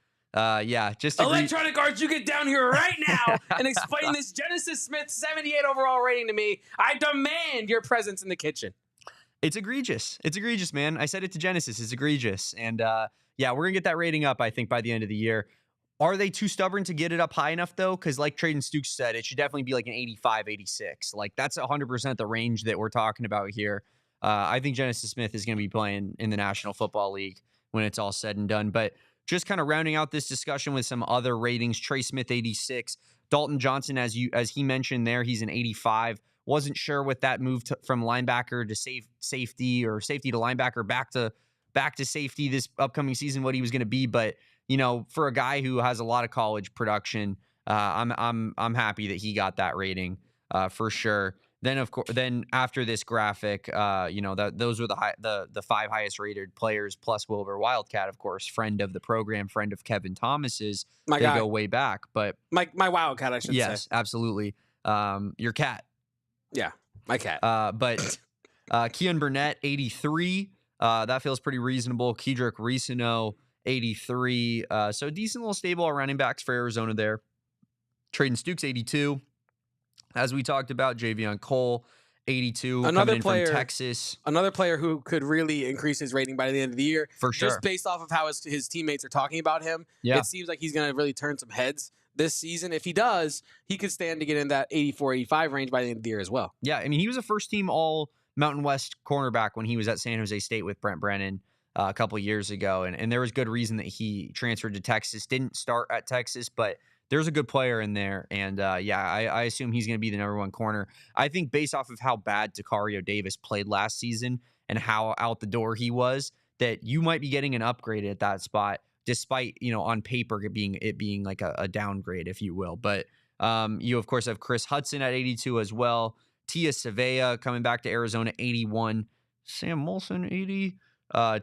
B: just
A: Electronic Arts, you get down here right now and explain this Genesis Smith 78 overall rating to me. I demand your presence in the kitchen.
B: It's egregious. It's egregious, man. I said it to Genesis. It's egregious. And we're going to get that rating up, I think, by the end of the year. Are they too stubborn to get it up high enough, though? Because like Traden Stukes said, it should definitely be like an 85, 86. Like, that's 100% the range that we're talking about here. I think Genesis Smith is going to be playing in the National Football League when it's all said and done. But just kind of rounding out this discussion with some other ratings, Trey Smith, 86. Dalton Johnson, as he mentioned there, he's an 85. Wasn't sure with that move from linebacker to safety or safety to linebacker back to safety this upcoming season, what he was going to be. But for a guy who has a lot of college production, I'm happy that he got that rating for sure. Then of course, after this graphic, those were the 5 highest rated players plus Wilbur Wildcat, of course, friend of the program, friend of Kevin Thomas's. They go way back, but
C: my Wildcat, I should say.
B: Yes, absolutely. Your cat.
C: Yeah, my cat.
B: But Keon Burnett, 83. That feels pretty reasonable. Kedrick Risino, 83. So decent little stable running backs for Arizona there. Traden Stukes, 82. As we talked about, Javion Cole, 82.
C: Another player
B: from Texas.
C: Another player who could really increase his rating by the end of the year.
B: For sure.
C: Just based off of how his teammates are talking about him.
B: Yeah.
C: It seems like he's going to really turn some heads this season. If he does, he could stand to get in that 84, 85 range by the end of the year as well.
B: Yeah, I mean, he was a first-team all Mountain West cornerback when he was at San Jose State with Brent Brennan a couple years ago. And there was good reason that he transferred to Texas. Didn't start at Texas, but there's a good player in there. And, I assume he's going to be the number 1 corner. I think based off of how bad Tacario Davis played last season and how out the door he was, that you might be getting an upgrade at that spot, despite, on paper it being like a downgrade, if you will. But you, of course, have Chris Hudson at 82 as well. Tia Savea coming back to Arizona, 81. Sam Molson, 80.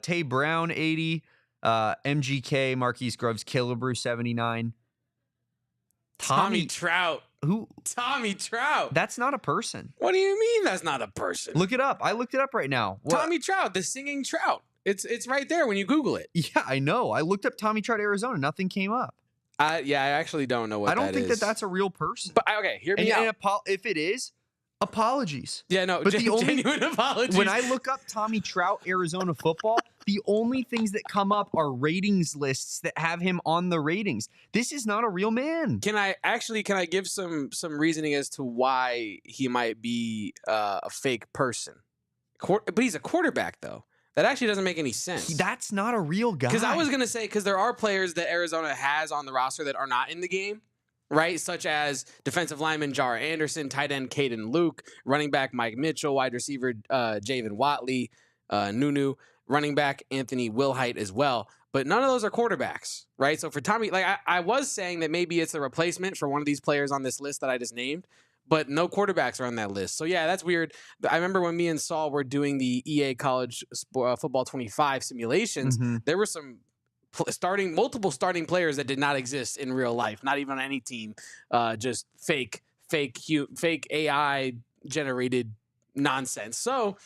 B: Tay Brown, 80. MGK, Marquise Groves Killebrew, 79.
C: Tommy Trout.
B: Who?
C: Tommy Trout.
B: That's not a person.
C: What do you mean that's not a person?
B: Look it up. I looked it up right now. What?
C: Tommy Trout, the singing trout. It's right there when you Google it.
B: Yeah, I know. I looked up Tommy Trout, Arizona. Nothing came up.
C: I actually don't know what that is.
B: I don't think that's a real person.
C: But okay, hear me out.
B: If it is, apologies.
C: Yeah, no,
B: but
C: genuine apologies.
B: When I look up Tommy Trout, Arizona football, the only things that come up are ratings lists that have him on the ratings. This is not a real man.
C: Can I give some reasoning as to why he might be a fake person? But he's a quarterback, though. That actually doesn't make any sense.
B: That's not a real guy.
C: Because I was going to say, because there are players that Arizona has on the roster that are not in the game, right? Such as defensive lineman Jar Anderson, tight end Caden Luke, running back Mike Mitchell, wide receiver Javen Watley, Nunu, running back Anthony Wilhite as well. But none of those are quarterbacks, right? So for Tommy, like I was saying that maybe it's a replacement for one of these players on this list that I just named, but no quarterbacks are on that list. So yeah, that's weird. I remember when me and Saul were doing the EA College Football 25 simulations, there were some multiple starting players that did not exist in real life, not even on any team, just fake AI generated nonsense. So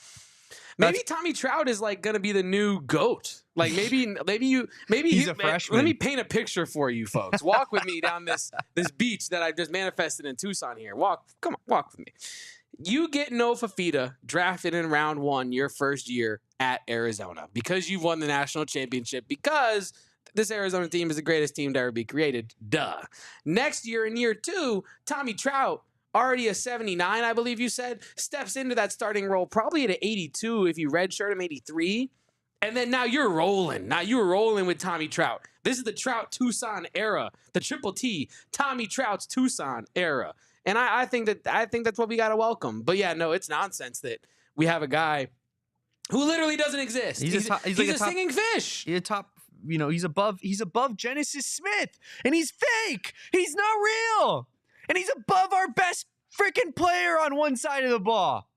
C: maybe Tommy Trout is like gonna be the new GOAT. Like maybe
B: he's a freshman.
C: Let me paint a picture for you folks. Walk with me down this beach that I've just manifested in Tucson here. Walk with me. You get no Fifita drafted in round 1 your first year at Arizona because you've won the national championship, because this Arizona team is the greatest team to ever be created. Duh. Next year in year 2, Tommy Trout, already a 79, I believe you said, steps into that starting role probably at an 82 if you redshirt him, 83. And then now you're rolling. Now you're rolling with Tommy Trout. This is the Trout Tucson era, the Triple T, Tommy Trout's Tucson era. And I think that's what we got to welcome. But yeah, no, it's nonsense that we have a guy who literally doesn't exist. He's like a singing fish.
B: He's a top, he's above Genesis Smith, and he's fake. He's not real. And he's above our best freaking player on one side of the ball.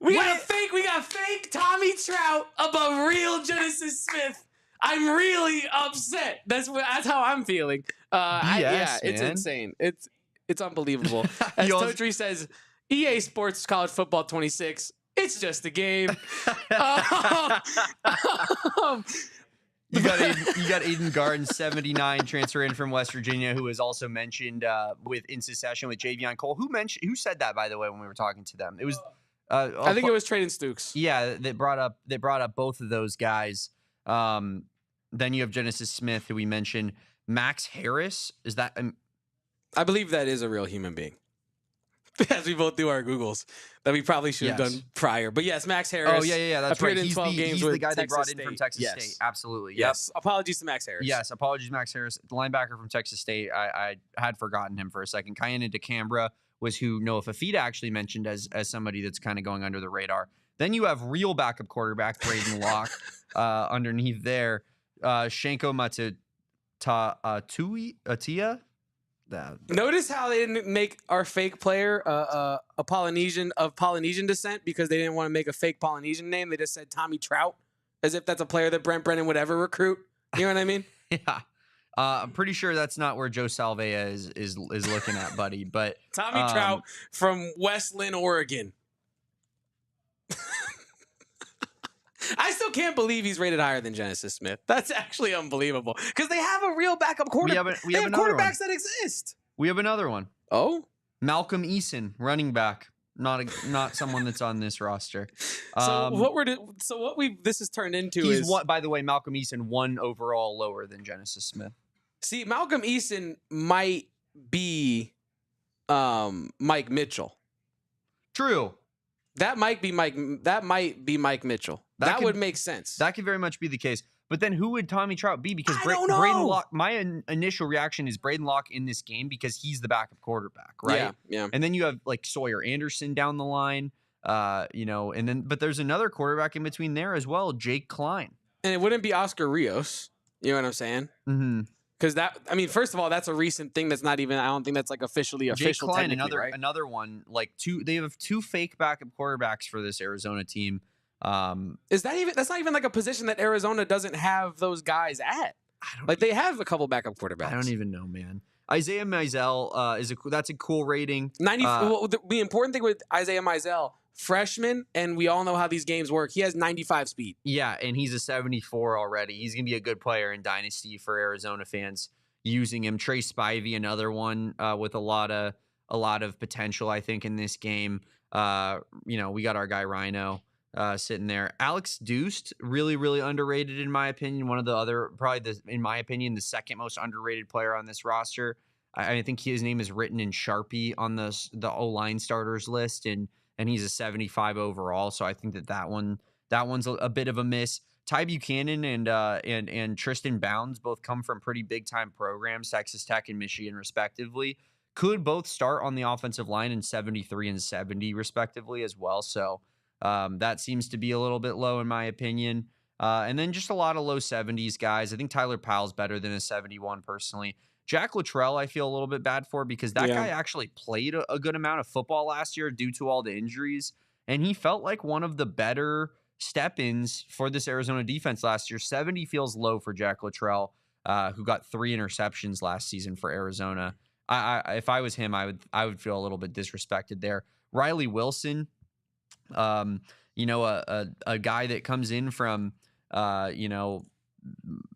C: We got fake Tommy Trout above real Genesis Smith. I'm really upset. That's how I'm feeling. It's insane. It's unbelievable. As Totri says, EA Sports College Football 26. It's just a game.
B: You got Aiden Garden, 79, transfer in from West Virginia, who was also mentioned in succession with Javion Cole. Who said that, by the way, when we were talking to them? It was
C: I think it was Traden Stukes.
B: Yeah, that brought up both of those guys. Then you have Genesis Smith, who we mentioned. Max Harris, is that?
A: I believe that is a real human being. As we both do our Googles that we probably should have done prior. But yes, Max Harris.
B: Oh, yeah. That's
A: appeared
B: right.
A: in 12 games
B: he's
A: with
B: the guy they brought
A: Texas
B: in from
A: State.
B: Texas State. Absolutely. Yep.
A: Yes. Apologies to Max Harris.
B: Yes. Apologies, Max Harris. The linebacker from Texas State. I had forgotten him for a second. Kayana DeCambra was who Noah Fifita actually mentioned as somebody that's kind of going under the radar. Then you have real backup quarterback Braden Locke underneath there. Shanko Atia.
A: Notice how they didn't make our fake player a Polynesian of Polynesian descent because they didn't want to make a fake Polynesian name. They just said Tommy Trout, as if that's a player that Brent Brennan would ever recruit. You know what I mean?
B: Yeah. I'm pretty sure that's not where Joe Salvea is looking at, buddy. But
A: Tommy Trout from West Lynn, Oregon. I still can't believe he's rated higher than Genesis Smith. That's actually unbelievable because they have a real backup quarterback. We have quarterbacks that exist.
B: We have another one.
A: Oh,
B: Malcolm Eason, running back, not someone that's on this roster.
A: This has turned into
B: is what? By the way, Malcolm Eason 1 overall lower than Genesis Smith.
A: See, Malcolm Eason might be Mike Mitchell.
B: True.
A: That might be Mike Mitchell. That would make sense.
B: That could very much be the case. But then who would Tommy Trout be? Because
A: don't know.
B: Braden Locke, my initial reaction is Braden Locke in this game because he's the backup quarterback, right?
A: Yeah.
B: And then you have like Sawyer Anderson down the line, but there's another quarterback in between there as well, Jake Klein.
A: And it wouldn't be Oscar Rios. You know what I'm saying?
B: Mm-hmm.
A: Because first of all, that's a recent thing that's not even, I don't think that's like officially official.
B: Jake Klein,
A: right?
B: another one, they have 2 fake backup quarterbacks for this Arizona team.
A: That's not even like a position that Arizona doesn't have those guys at. They have a couple backup quarterbacks.
B: I don't even know, man. Isaiah Mizell that's a cool rating.
A: 90. The important thing with Isaiah Mizell, freshman, and we all know how these games work. He has 95 speed.
B: Yeah, and he's a 74 already. He's gonna be a good player in Dynasty for Arizona fans using him. Trey Spivey, another one with a lot of potential, I think, in this game. We got our guy Rhino sitting there. Alex Deuced, really, really underrated in my opinion. One of the other, in my opinion, the second most underrated player on this roster. I think his name is written in Sharpie on the O-line starters list, and he's a 75 overall. So I think that one's a bit of a miss. Ty Buchanan and Tristan Bounds both come from pretty big time programs, Texas Tech and Michigan respectively. Could both start on the offensive line in 73 and 70 respectively as well. So that seems to be a little bit low in my opinion. And then just a lot of low 70s guys. I think Tyler Powell's better than a 71 personally. Jack Luttrell, I feel a little bit bad for because that guy actually played a good amount of football last year due to all the injuries. And he felt like one of the better step-ins for this Arizona defense last year. 70 feels low for Jack Luttrell, who got 3 interceptions last season for Arizona. If I was him, I would feel a little bit disrespected there. Riley Wilson, a guy that comes in from,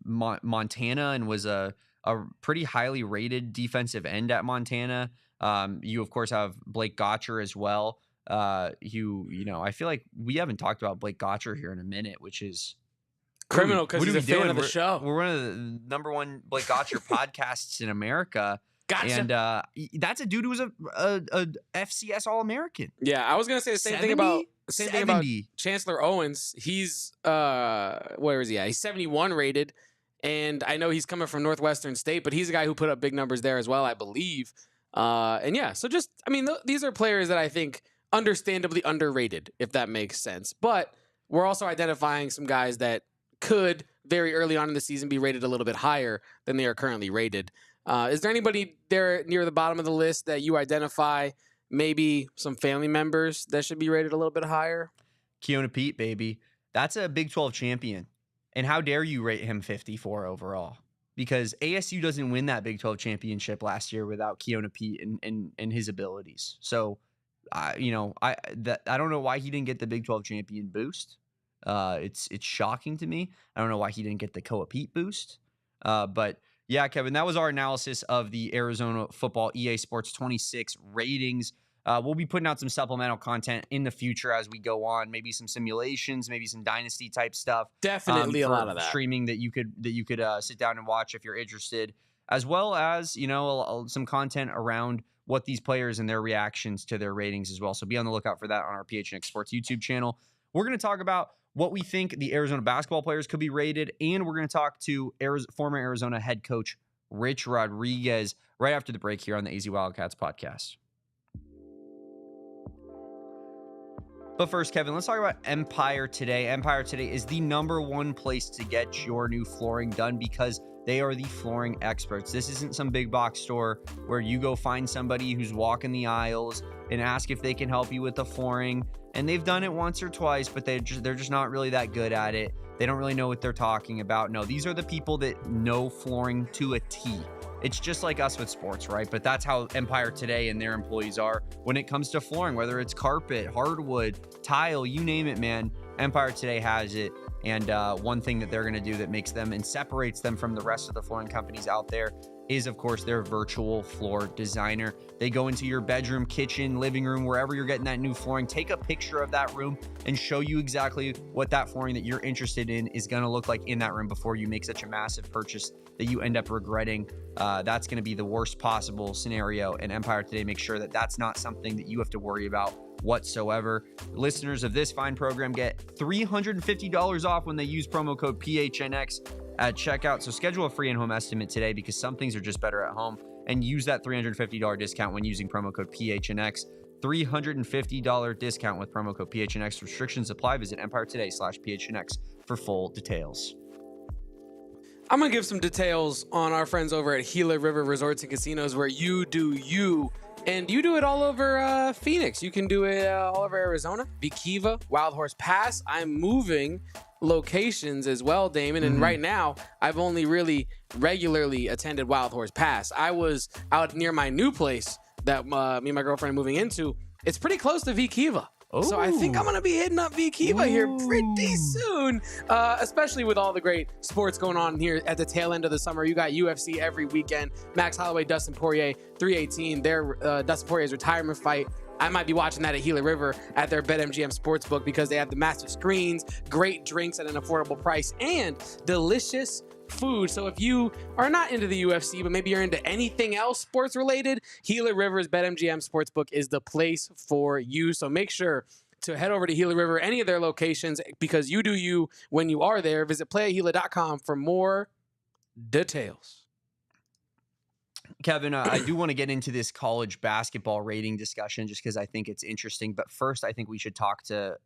B: Montana and was a pretty highly rated defensive end at Montana. You of course have Blake Gotcher as well. I feel like we haven't talked about Blake Gotcher here in a minute, which is
A: criminal because he's a fan of the show.
B: We're one of the number one Blake Gotcher podcasts in America.
A: Gotcha.
B: And that's a dude who was a FCS All-American.
A: Yeah, I was gonna say the same thing about Chancellor Owens. He's where is he at? He's 71 rated, and I know he's coming from Northwestern State, but he's a guy who put up big numbers there as well, I believe. These are players that I think understandably underrated, if that makes sense. But we're also identifying some guys that could very early on in the season be rated a little bit higher than they are currently rated. Is there anybody there near the bottom of the list that you identify, maybe some family members that should be rated a little bit higher?
B: Keona Pete, baby. That's a Big 12 champion. And how dare you rate him 54 overall? Because ASU doesn't win that Big 12 championship last year without Keona Pete and his abilities. So, I don't know why he didn't get the Big 12 champion boost. It's shocking to me. I don't know why he didn't get the Koa Pete boost. But yeah, Kevin, that was our analysis of the Arizona Football EA Sports 26 ratings. We'll be putting out some supplemental content in the future as we go on, maybe some simulations, maybe some dynasty type stuff.
A: Definitely a lot of that
B: streaming that you could sit down and watch if you're interested, as well as, you know, some content around what these players and their reactions to their ratings as well. So be on the lookout for that on our PHNX Sports YouTube channel. We're going to talk about what we think the Arizona basketball players could be rated, and we're going to talk to former Arizona head coach Rich Rodriguez right after the break here on the AZ Wildcats podcast. But first, Kevin, let's talk about Empire Today. Empire Today is the #1 place to get your new flooring done because they are the flooring experts. This isn't some big box store where you go find somebody who's walking the aisles and ask if they can help you with the flooring. And they've done it once or twice, but they're just not really that good at it. They don't really know what they're talking about. No, these are the people that know flooring to a T. It's just like us with sports, right? But that's how Empire Today and their employees are when it comes to flooring, whether it's carpet, hardwood, tile, you name it, man. Empire Today has it. And one thing that they're going to do that makes them and separates them from the rest of the flooring companies out there is, of course, their virtual floor designer. They go into your bedroom, kitchen, living room, wherever you're getting that new flooring, take a picture of that room and show you exactly what that flooring that you're interested in is going to look like in that room before you make such a massive purchase that you end up regretting. That's going to be the worst possible scenario. And Empire Today makes sure that that's not something that you have to worry about whatsoever. Listeners of this fine program get $350 off when they use promo code PHNX at checkout. So schedule a free in-home estimate today because some things are just better at home, and use that $350 discount when using promo code PHNX. $350 discount with promo code PHNX. Restrictions apply. Visit EmpireToday/PHNX for full details.
A: I'm going to give some details on our friends over at Gila River Resorts and Casinos, where you do you. And you do it all over Phoenix. You can do it all over Arizona, Vikiva, Wild Horse Pass. I'm moving locations as well, Damon. And right now, I've only really regularly attended Wild Horse Pass. I was out near my new place that me and my girlfriend are moving into. It's pretty close to Vikiva. So I think I'm going to be hitting up Vikiva here pretty soon, especially with all the great sports going on here at the tail end of the summer. You got UFC every weekend. Max Holloway, Dustin Poirier, 318. Their Dustin Poirier's retirement fight. I might be watching that at Gila River at their BetMGM Sportsbook because they have the massive screens, great drinks at an affordable price, and delicious food. So if you are not into the UFC, but maybe you're into anything else sports related, Gila River's BetMGM Sportsbook is the place for you. So make sure to head over to Gila River, any of their locations, because you do you when you are there. Visit playatgila.com for more details.
B: Kevin, I do want to get into this college basketball rating discussion just because I think it's interesting. But first, I think we should talk to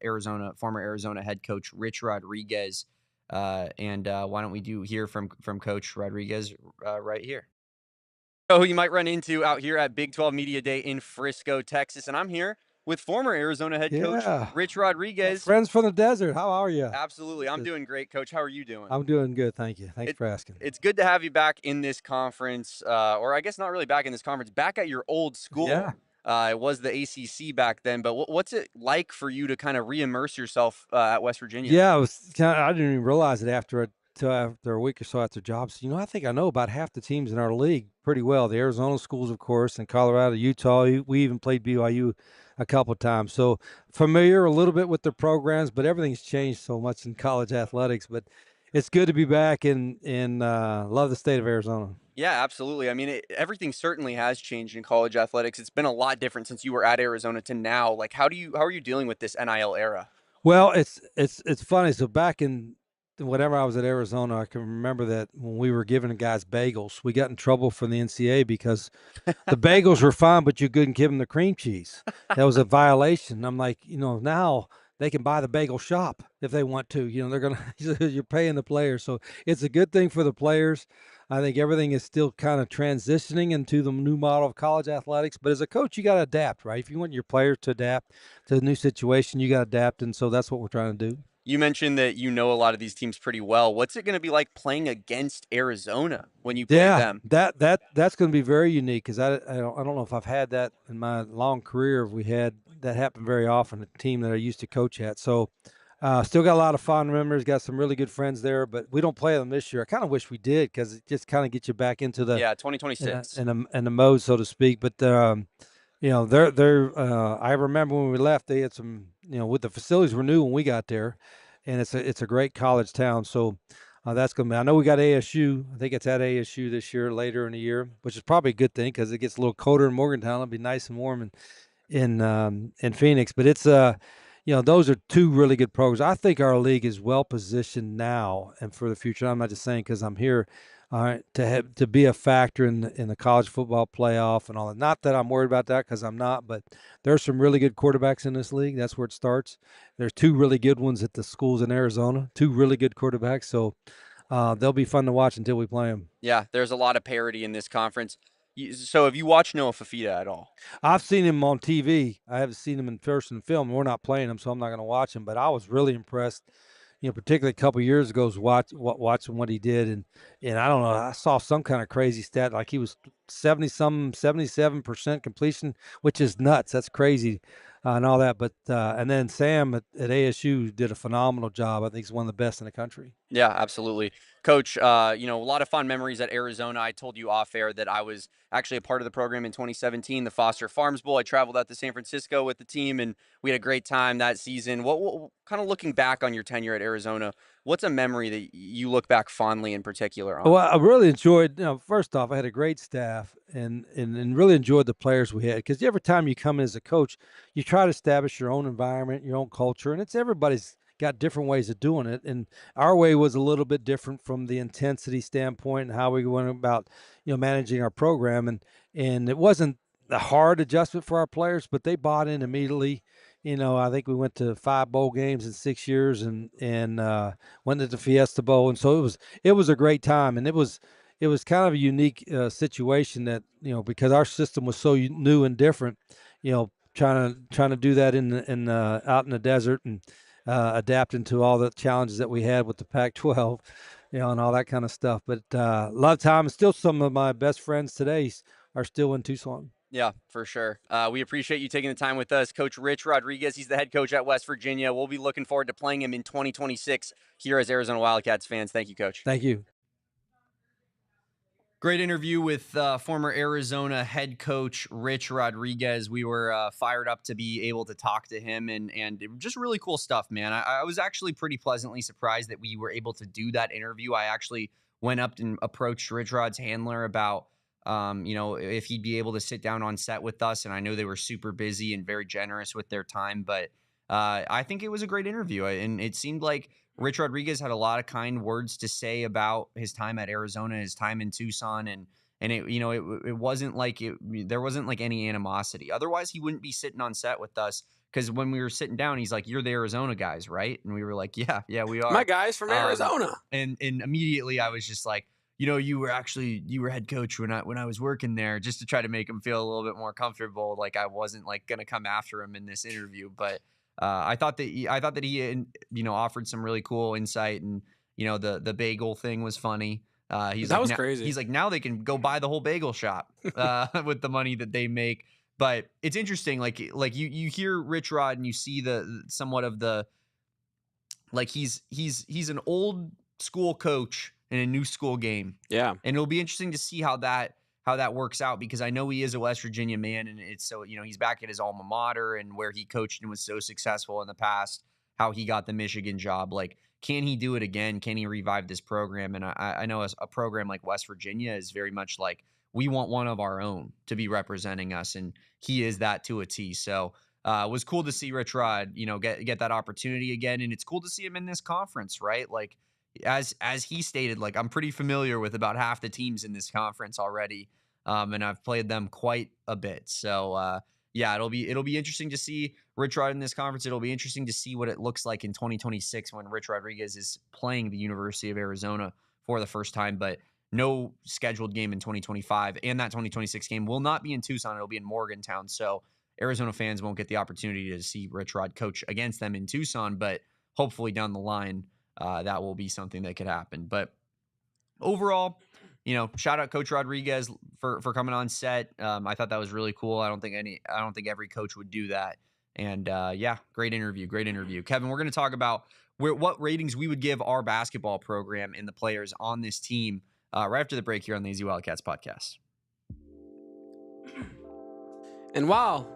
B: former Arizona head coach Rich Rodriguez. Why don't we hear from Coach Rodriguez right here? Oh, who you might run into out here at Big 12 Media Day in Frisco, Texas. And I'm here with former Arizona head coach Rich Rodriguez.
G: Friends from the desert. How are you?
B: Absolutely. I'm doing great, Coach. How are you doing?
G: I'm doing good. Thank you. Thanks for asking.
B: It's good to have you back in this conference, or I guess not really back in this conference, back at your old school.
G: Yeah.
B: It was the ACC back then, but what's it like for you to kind of re-immerse yourself at West Virginia?
G: Yeah, I didn't even realize it after a week or so after jobs. I think I know about half the teams in our league pretty well. The Arizona schools, of course, and Colorado, Utah. We even played BYU a couple of times. So familiar a little bit with their programs, but everything's changed so much in college athletics. But it's good to be back and love the state of Arizona.
B: Yeah, absolutely. I mean, everything certainly has changed in college athletics. It's been a lot different since you were at Arizona to now. Like, how are you dealing with this NIL era?
G: Well, it's funny. So back in whenever I was at Arizona, I can remember that when we were giving the guys bagels, we got in trouble from the NCAA because the bagels were fine, but you couldn't give them the cream cheese. That was a violation. I'm like, now they can buy the bagel shop if they want to. You're paying the players. So it's a good thing for the players. I think everything is still kind of transitioning into the new model of college athletics. But as a coach, you got to adapt, right? If you want your players to adapt to the new situation, you got to adapt. And so that's what we're trying to do.
B: You mentioned that you know a lot of these teams pretty well. What's it going to be like playing against Arizona when you play them?
G: That's going to be very unique because I don't know if I've had that in my long career. We had that happen very often, a team that I used to coach at. So still got a lot of fond memories, got some really good friends there, but we don't play them this year. I kind of wish we did because it just kind of gets you back into the
B: 2026
G: and the mode, so to speak. But they're. I remember when we left, they had some. With the facilities were new when we got there, and it's a great college town. So that's gonna be. I know we got ASU. I think it's at ASU this year, later in the year, which is probably a good thing because it gets a little colder in Morgantown. It'll be nice and warm in Phoenix. But it's those are two really good programs. I think our league is well positioned now and for the future. I'm not just saying because I'm here. All right, to be a factor in the college football playoff and all that. Not that I'm worried about that because I'm not, but there's some really good quarterbacks in this league. That's where it starts. There's two really good ones at the schools in Arizona. Two really good quarterbacks. So they'll be fun to watch until we play them.
B: Yeah, there's a lot of parity in this conference. So have you watched Noah Fifita at all?
G: I've seen him on TV. I haven't seen him in person film. We're not playing him, so I'm not going to watch him. But I was really impressed. Particularly a couple of years ago, watching what he did, and I don't know, I saw some kind of crazy stat like he was 77% completion, which is nuts. That's crazy, and all that. But and then Sam at ASU did a phenomenal job. I think he's one of the best in the country.
B: Yeah, absolutely. Coach, a lot of fun memories at Arizona. I told you off air that I was actually a part of the program in 2017, the Foster Farms Bowl. I traveled out to San Francisco with the team, and we had a great time that season. What kind of looking back on your tenure at Arizona, what's a memory that you look back fondly in particular on?
G: Well, I really enjoyed, first off, I had a great staff and really enjoyed the players we had because every time you come in as a coach, you try to establish your own environment, your own culture, and it's everybody's got different ways of doing it. And our way was a little bit different from the intensity standpoint and how we went about, managing our program. And it wasn't a hard adjustment for our players, but they bought in immediately. I think we went to 5 bowl games in 6 years and went to the Fiesta Bowl. And so it was a great time. And it was kind of a unique situation that, because our system was so new and different, trying to do that out in the desert and adapting to all the challenges that we had with the Pac-12, and all that kind of stuff. But love time. Still, some of my best friends today are still in Tucson.
B: Yeah, for sure. We appreciate you taking the time with us. Coach Rich Rodriguez, he's the head coach at West Virginia. We'll be looking forward to playing him in 2026 here as Arizona Wildcats fans. Thank you, Coach.
G: Thank you.
B: Great interview with former Arizona head coach Rich Rodriguez. We were fired up to be able to talk to him and just really cool stuff, man. I was actually pretty pleasantly surprised that we were able to do that interview. I actually went up and approached Rich Rod's handler about if he'd be able to sit down on set with us. And I know they were super busy and very generous with their time, but I think it was a great interview. And it seemed like Rich Rodriguez had a lot of kind words to say about his time at Arizona, his time in Tucson. And it wasn't like there wasn't like any animosity. Otherwise, he wouldn't be sitting on set with us. Because when we were sitting down, he's like, "You're the Arizona guys, right?" And we were like, "Yeah, we are."
A: My guys from Arizona.
B: And immediately I was just like, you were head coach when I was working there, just to try to make him feel a little bit more comfortable. Like I wasn't like going to come after him in this interview, but I thought that he offered some really cool insight, and the bagel thing was funny.
A: That was crazy.
B: He's like, now they can go buy the whole bagel shop with the money that they make. But it's interesting, like you hear Rich Rod and you see the somewhat of the, like he's an old school coach in a new school game.
A: Yeah.
B: And it'll be interesting to see how that works out, because I know he is a West Virginia man, and it's so, he's back at his alma mater and where he coached and was so successful in the past, how he got the Michigan job. Like, can he do it again? Can he revive this program? And I know a program like West Virginia is very much like, we want one of our own to be representing us, and he is that to a T. So it was cool to see Rich Rod, get that opportunity again, and it's cool to see him in this conference, right? Like, as he stated, like, I'm pretty familiar with about half the teams in this conference already, and I've played them quite a bit. So yeah, it'll be interesting to see Rich Rod in this conference. It'll be interesting to see what it looks like in 2026 when Rich Rodriguez is playing the University of Arizona for the first time. But no scheduled game in 2025, and that 2026 game will not be in Tucson. It'll be in Morgantown. So Arizona fans won't get the opportunity to see Rich Rod coach against them in Tucson, but hopefully down the line, that will be something that could happen. But overall, shout out Coach Rodriguez for coming on set. I thought that was really cool. I don't think every coach would do that. And yeah, great interview. Kevin, we're going to talk about what ratings we would give our basketball program and the players on this team right after the break here on the AZ Wildcats podcast.
A: And while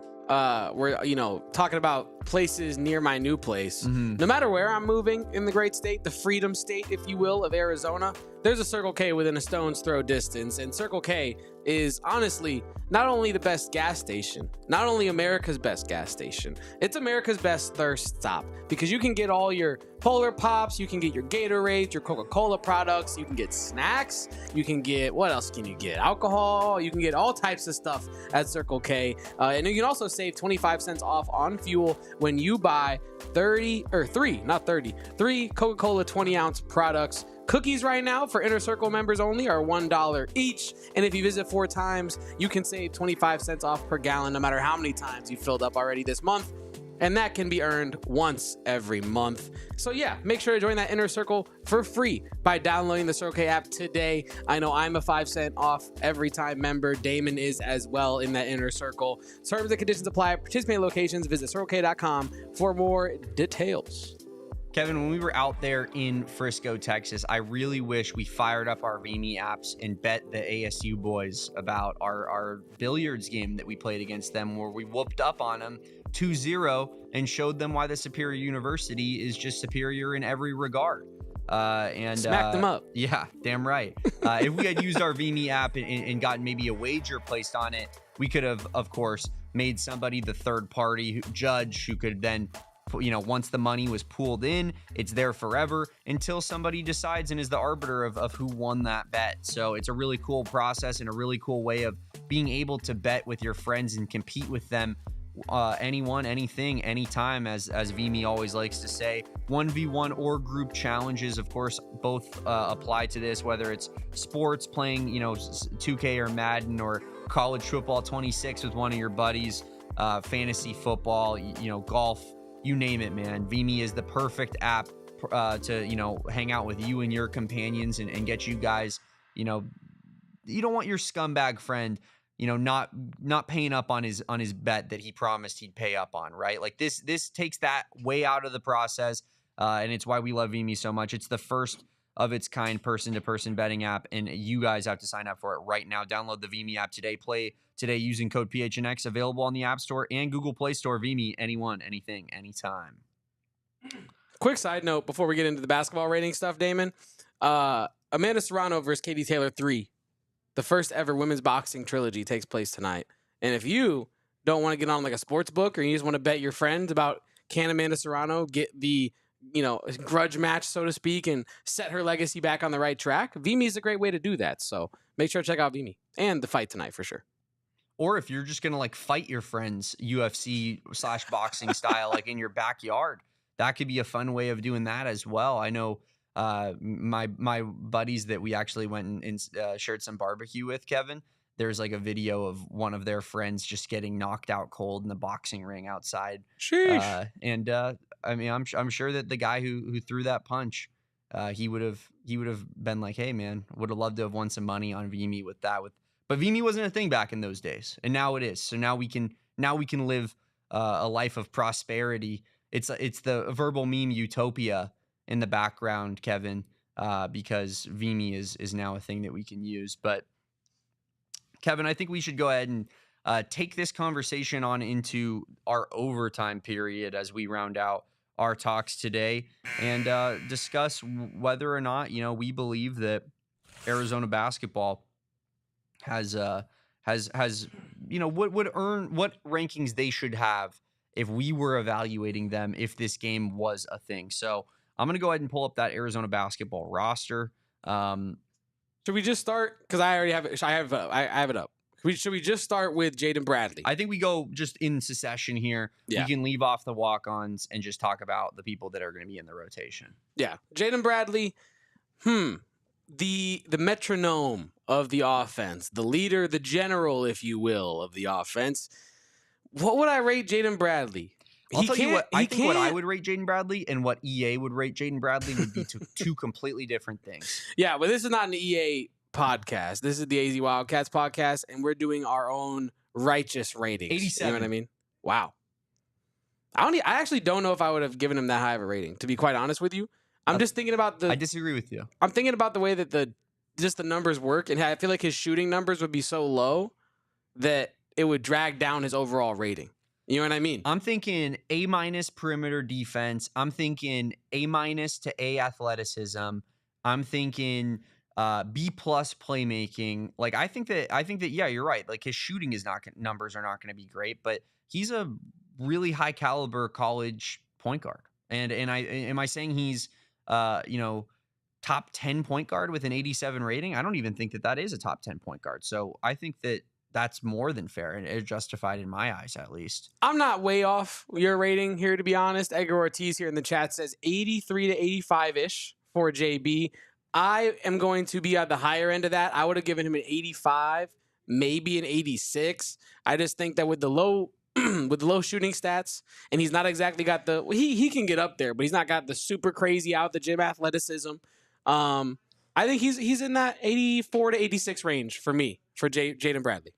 A: we're talking about places near my new place, no matter where I'm moving in the great state, the freedom state, if you will, of Arizona, there's a Circle K within a stone's throw distance. And Circle K is honestly not only the best gas station, not only America's best gas station, it's America's best thirst stop, because you can get all your Polar Pops, you can get your Gatorade, your Coca-Cola products, you can get snacks, you can get, what else can you get? Alcohol, you can get all types of stuff at Circle K. And you can also save 25 cents off on fuel when you buy three Coca-Cola 20-ounce products. Cookies right now for Inner Circle members only are $1 each. And if you visit 4 times, you can save 25 cents off per gallon no matter how many times you filled up already this month. And that can be earned once every month. So yeah, make sure to join that Inner Circle for free by downloading the Circle K app today. I know I'm a 5-cent off every time member. Damon is as well in that Inner Circle. Terms and conditions apply. Participating locations, visit circlek.com for more details.
B: Kevin, when we were out there in Frisco, Texas, I really wish we fired up our VME apps and bet the ASU boys about our billiards game that we played against them, where we whooped up on them 2-0 and showed them why the Superior University is just superior in every regard. And
A: smacked them up.
B: Yeah, damn right. If we had used our VME app and gotten maybe a wager placed on it, we could have, of course, made somebody the third party judge who could then, once the money was pooled in, it's there forever until somebody decides and is the arbiter of who won that bet. So it's a really cool process and a really cool way of being able to bet with your friends and compete with them. Anyone, anything, anytime, as VME always likes to say. 1v1 or group challenges, of course, both apply to this, whether it's sports, playing, 2K or Madden, or college football 26 with one of your buddies, fantasy football, golf. You name it, man. VME is the perfect app to, hang out with you and your companions and get you guys, you don't want your scumbag friend, not paying up on his bet that he promised he'd pay up on, right? Like this takes that way out of the process. And it's why we love VME so much. It's the first of its kind person-to-person betting app, and you guys have to sign up for it right now. Download the VME app today. Play today using code PHNX, available on the App Store and Google Play Store. VME, anyone, anything, anytime.
A: Quick side note before we get into the basketball rating stuff, Damon. Amanda Serrano versus Katie Taylor 3. The first ever women's boxing trilogy takes place tonight. And if you don't want to get on like a sports book, or you just want to bet your friends about can Amanda Serrano get the grudge match, so to speak, and set her legacy back on the right track, VME is a great way to do that. So make sure to check out VME and the fight tonight for sure.
B: Or if you're just going to fight your friends UFC/boxing style, in your backyard, that could be a fun way of doing that as well. I know my buddies that we actually went and shared some barbecue with, Kevin, there's a video of one of their friends just getting knocked out cold in the boxing ring outside.
A: Sheesh.
B: I'm sure that the guy who threw that punch, he would have been like, hey man, would have loved to have won some money on VME with that. But VME wasn't a thing back in those days, and now it is. So now we can live a life of prosperity. It's the verbal meme utopia in the background, Kevin, because VME is now a thing that we can use. But Kevin, I think we should go ahead and take this conversation on into our overtime period as we round out our talks today and discuss whether or not, we believe that Arizona basketball has what rankings they should have if we were evaluating them, if this game was a thing. So I'm going to go ahead and pull up that Arizona basketball roster.
A: Should we just start? Because I already have it. I have it up. Should we just start with Jaden Bradley?
B: I think we go just in succession here. Yeah. We can leave off the walk-ons and just talk about the people that are going to be in the rotation.
A: Yeah. Jaden Bradley, the metronome of the offense, the leader, the general, if you will, of the offense. What would I rate Jaden Bradley?
B: I'll tell you what, I think what I would rate Jaden Bradley and what EA would rate Jaden Bradley would be two completely different things.
A: Yeah, but this is not an EA podcast. This is the AZ Wildcats podcast, and we're doing our own righteous ratings.
B: 87.
A: You know what I mean? Wow. I actually don't know if I would have given him that high of a rating, to be quite honest with you. I'm just thinking about
B: I disagree with you.
A: I'm thinking about the way that the numbers work, and I feel like his shooting numbers would be so low that it would drag down his overall rating. You know what I mean?
B: I'm thinking A- perimeter defense. I'm thinking A- to A athleticism. I'm thinking B+ playmaking. Like I think that yeah, you're right. Like his shooting is numbers are not going to be great, but he's a really high caliber college point guard. And am I saying he's top 10 point guard with an 87 rating? I don't even think that is a top 10 point guard. So I think that that's more than fair and it's justified in my eyes, at least.
A: I'm not way off your rating here, to be honest. Edgar Ortiz here in the chat says 83 to 85-ish for JB. I am going to be at the higher end of that. I would have given him an 85, maybe an 86. I just think that with the low shooting stats, and he's not exactly got the he can get up there, but he's not got the super crazy out the gym athleticism. I think he's in that 84 to 86 range for me, for Jaden Bradley.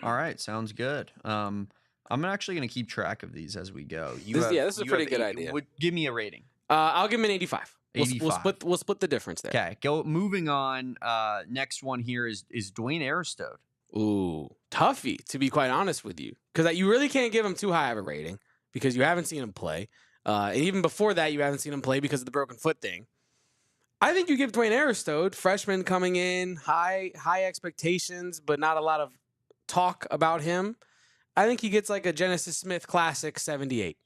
B: All right, sounds good. I'm actually going to keep track of these as we go.
A: This is a pretty good idea.
B: Give me a rating.
A: I'll give him an 85.
B: 85.
A: We'll split the difference there.
B: Okay, moving on. Next one here is Dwayne Aristode.
A: Ooh, toughie, to be quite honest with you, because you really can't give him too high of a rating because you haven't seen him play. And even before that, you haven't seen him play because of the broken foot thing. I think you give Dwayne Aristode, freshman coming in, high expectations, but not a lot of talk about him. I think he gets like a Genesis Smith Classic 78.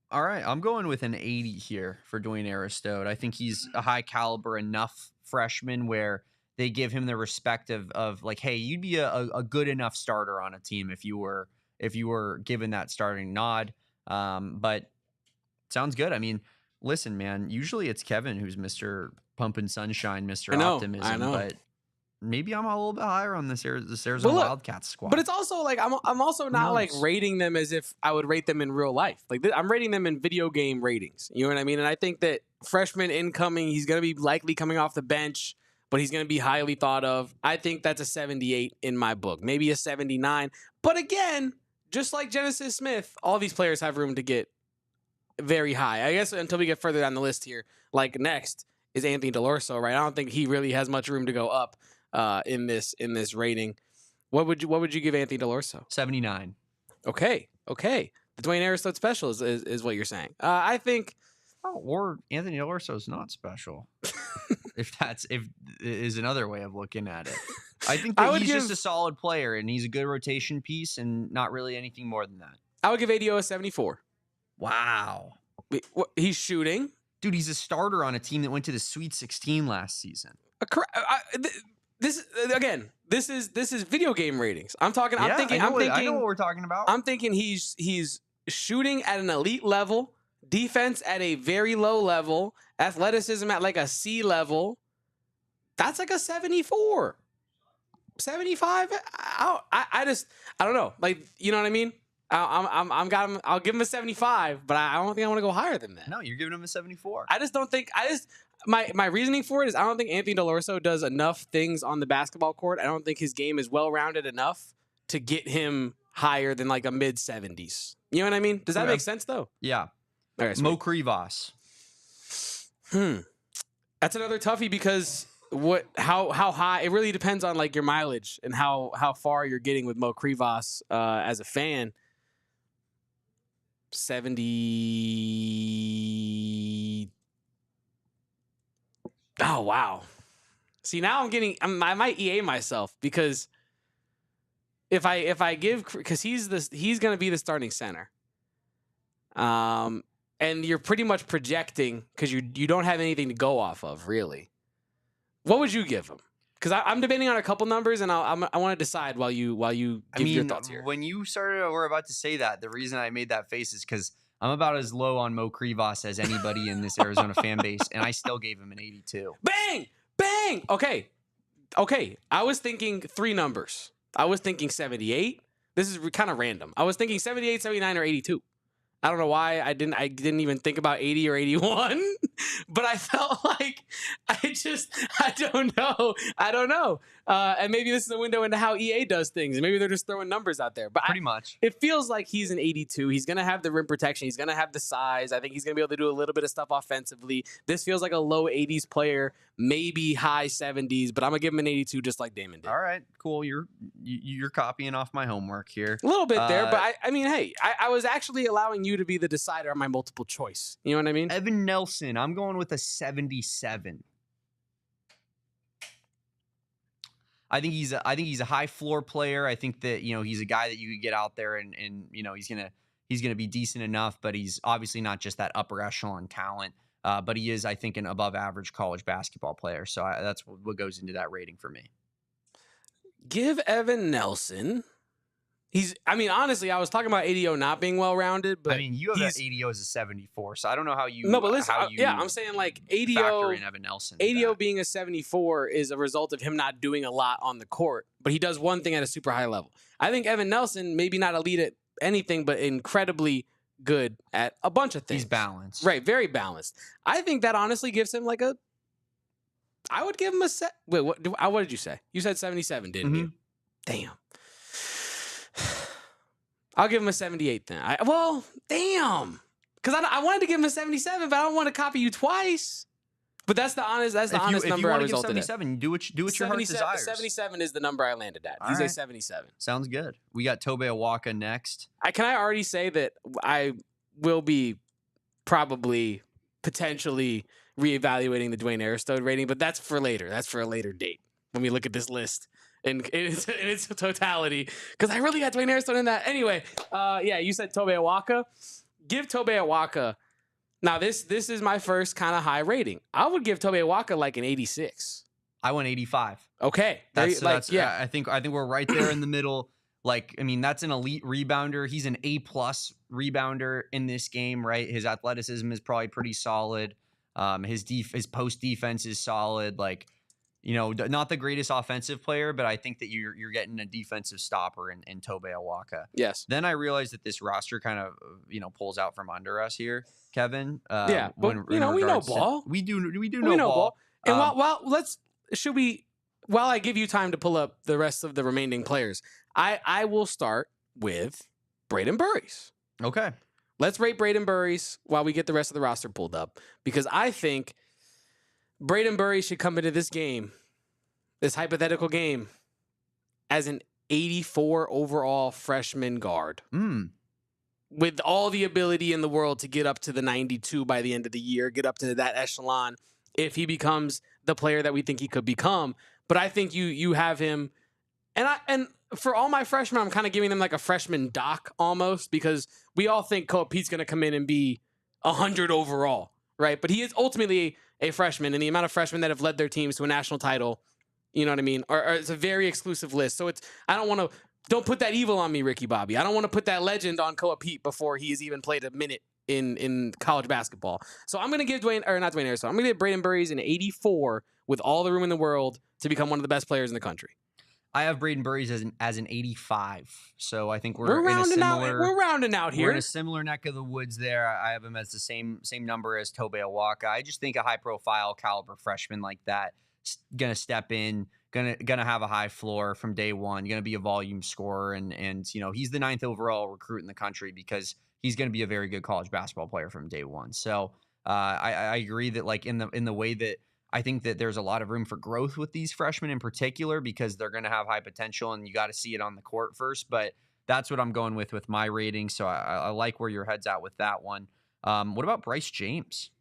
B: All right, I'm going with an 80 here for Dwayne Aristode. I think he's a high caliber enough freshman where they give him the respect of like, hey, you'd be a good enough starter on a team if you were given that starting nod. But sounds good. I mean, listen, man, usually it's Kevin who's Mr. Pump and Sunshine, Mr. Optimism.
A: I know.
B: But maybe I'm a little bit higher on this Arizona Wildcats squad.
A: But it's also like I'm also not like rating them as if I would rate them in real life. Like I'm rating them in video game ratings. You know what I mean? And I think that freshman incoming, he's going to be likely coming off the bench, but he's going to be highly thought of. I think that's a 78 in my book, maybe a 79. But again, just like Genesis Smith, all these players have room to get very high. I guess until we get further down the list here, like next is Anthony DeLorso, right? I don't think he really has much room to go up in this rating. What would you give Anthony DeLorso?
B: 79.
A: Okay. The Dwayne Aristode special is what you're saying. I think.
B: Oh, or Anthony DeLorso is not special. if is another way of looking at it. I think that he's just a solid player and he's a good rotation piece and not really anything more than that.
A: I would give ADO a 74.
B: Wow.
A: Wait, he's shooting.
B: Dude, he's a starter on a team that went to the Sweet 16 last season.
A: This is video game ratings. I'm talking.
B: Yeah, I know what we're talking about.
A: I'm thinking he's shooting at an elite level, defense at a very low level, athleticism at like a C level. That's like a 74, 75. I don't know. Like, you know what I mean? I'll give him a 75, but I don't think I want to go higher than that.
B: No, you're giving him a 74.
A: My reasoning for it is I don't think Anthony DeLorso does enough things on the basketball court. I don't think his game is well-rounded enough to get him higher than like a mid-70s. You know what I mean? Does that make sense though?
B: Yeah.
A: All right,
B: Mo Krivas.
A: That's another toughie because how high it really depends on like your mileage and how far you're getting with Mo Krivas as a fan. 70. Oh wow. See, now I might EA myself because if I give, because he's going to be the starting center. And you're pretty much projecting because you don't have anything to go off of, really. What would you give him? Because I'm debating on a couple numbers, and I want to decide while you give your thoughts here.
B: When you were about to say that, the reason I made that face is because I'm about as low on Mo Krivas as anybody in this Arizona fan base, and I still gave him an 82.
A: Bang! Bang! Okay. I was thinking three numbers. I was thinking 78. This is kind of random. I was thinking 78, 79, or 82. I don't know why I didn't even think about 80 or 81, but I felt like I don't know. And maybe this is a window into how EA does things. And maybe they're just throwing numbers out there. But
B: pretty much.
A: It feels like he's an 82. He's going to have the rim protection. He's going to have the size. I think he's going to be able to do a little bit of stuff offensively. This feels like a low 80s player maybe high 70s, but I'm gonna give him an 82, just like Damon did.
B: All right, cool. You're copying off my homework here.
A: A little bit there, but I mean, hey, I was actually allowing you to be the decider on my multiple choice. You know what I mean?
B: Evan Nelson, I'm going with a 77. I think he's a high floor player. I think that, you know, he's a guy that you could get out there and you know, he's gonna be decent enough, but he's obviously not just that upper echelon talent. But he is, I think, an above average college basketball player. So that's what goes into that rating for me.
A: Give Evan Nelson. Honestly, I was talking about ADO not being well rounded, but
B: I mean, you have that ADO as a 74, so I don't know how you.
A: No, but listen, I'm saying like ADO
B: factor in Evan Nelson.
A: ADO being a 74 is a result of him not doing a lot on the court, but he does one thing at a super high level. I think Evan Nelson, maybe not elite at anything, but incredibly good at a bunch of things.
B: He's balanced,
A: right? Very balanced. I think that honestly gives him like a. I would give him a set. Wait, what did you say? You said 77, didn't you? Damn. I'll give him a 78 then. Damn. Because I wanted to give him a 77, but I don't want to copy you twice. But that's the honest number I resulted in.
B: 77, do what your heart desires.
A: 77 is the number I landed at. He's a 77.
B: Sounds good. We got Tobe Awaka next.
A: Can I already say that I will be probably potentially reevaluating the Dwayne Aristode rating, but that's for later. That's for a later date when we look at this list in its totality, because I really got Dwayne Aristode in that. Anyway, you said Tobe Awaka. Give Tobe Awaka. Now, this is my first kind of high rating. I would give Tobe Awaka like an 86.
B: I went 85.
A: Okay.
B: I think we're right there in the middle. Like, I mean, that's an elite rebounder. He's an A+ rebounder in this game, right? His athleticism is probably pretty solid. His post defense is solid. Like, you know, not the greatest offensive player, but I think that you're getting a defensive stopper in Tobe Awaka.
A: Yes.
B: Then I realized that this roster kind of, pulls out from under us here, Kevin.
A: We know ball.
B: We do know ball.
A: And while I give you time to pull up the rest of the remaining players, I will start with Braden Burries.
B: Okay.
A: Let's rate Braden Burries while we get the rest of the roster pulled up, because I think Braden Burries should come into this game, this hypothetical game, as an 84 overall freshman guard. With all the ability in the world to get up to the 92 by the end of the year, get up to that echelon if he becomes the player that we think he could become. But I think you have him, and for all my freshmen, I'm kind of giving them like a freshman doc almost, because we all think Coach Pete's going to come in and be 100 overall, right? But he is ultimately a freshman, and the amount of freshmen that have led their teams to a national title, you know what I mean? Or it's a very exclusive list. So don't put that evil on me, Ricky Bobby. I don't want to put that legend on Coach Pete before he has even played a minute in college basketball. So I'm going to give I'm going to give Braden Burries an 84 with all the room in the world to become one of the best players in the country.
B: I have Braden Burries as an 85. So I think
A: we're rounding out here.
B: We're in a similar neck of the woods there. I have him as the same number as Tobe Awaka. I just think a high profile caliber freshman like that going to step in, going to have a high floor from day one, going to be a volume scorer, and he's the 9th overall recruit in the country because he's going to be a very good college basketball player from day one. So I agree that like in the way that I think that there's a lot of room for growth with these freshmen in particular, because they're going to have high potential and you got to see it on the court first. But that's what I'm going with my rating. So I like where your head's at with that one. What about Bryce James?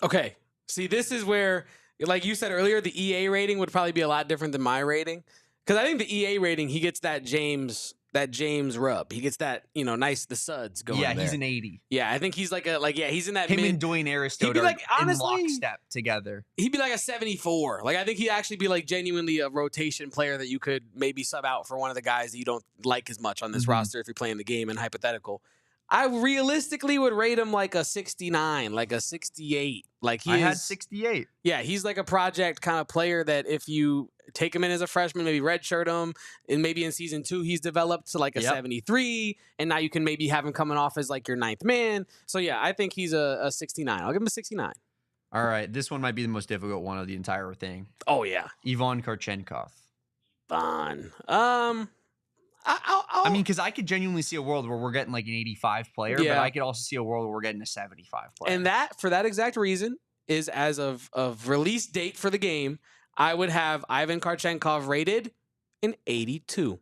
A: Okay. See, this is where, like you said earlier, the EA rating would probably be a lot different than my rating. Because I think the EA rating, he gets that James rub. He gets that, the suds going.
B: Yeah,
A: there.
B: He's an 80.
A: Yeah, I think he's he's in that
B: him and Dwayne Aristode are in lockstep together.
A: He'd be like a 74. Like, I think he'd actually be like genuinely a rotation player that you could maybe sub out for one of the guys that you don't like as much on this roster if you're playing the game in hypothetical. I realistically would rate him like a 69, like a 68. Like I
B: had 68.
A: Yeah, he's like a project kind of player that if you take him in as a freshman, maybe redshirt him, and maybe in season 2 he's developed to like a 73, and now you can maybe have him coming off as like your 9th man. So yeah, I think he's a 69. I'll give him a 69.
B: All right, this one might be the most difficult one of the entire thing.
A: Oh yeah,
B: Ivan Karchenkov.
A: I
B: mean, because I could genuinely see a world where we're getting like an 85 player, but I could also see a world where we're getting a 75 player.
A: And for that exact reason, is as of release date for the game, I would have Ivan Karchenkov rated an 82.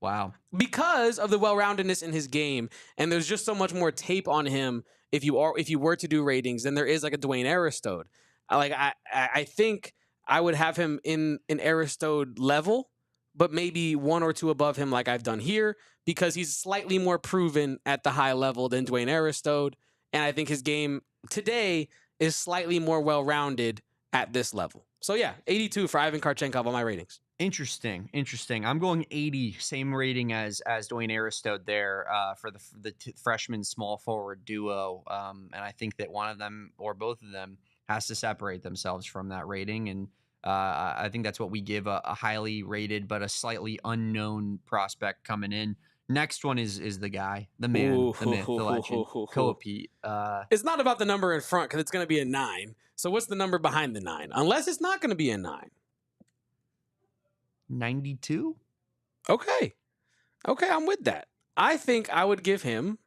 B: Wow.
A: Because of the well-roundedness in his game, and there's just so much more tape on him if you were to do ratings than there is like a Dwayne Aristode. I think I would have him in an Aristode level, but maybe one or two above him like I've done here, because he's slightly more proven at the high level than Dwayne Aristode, and I think his game today is slightly more well-rounded at this level. So yeah, 82 for Ivan Karchenkov on my ratings.
B: Interesting. I'm going 80, same rating as Dwayne Aristode there for the freshman small forward duo. And I think that one of them or both of them has to separate themselves from that rating. And I think that's what we give a highly rated but a slightly unknown prospect coming in. Next one is the guy, the man, the myth, the legend, Coapete.
A: It's not about the number in front because it's going to be a 9. So what's the number behind the 9? Unless it's not going to be a 9.
B: 92?
A: Okay, I'm with that. I think I would give him.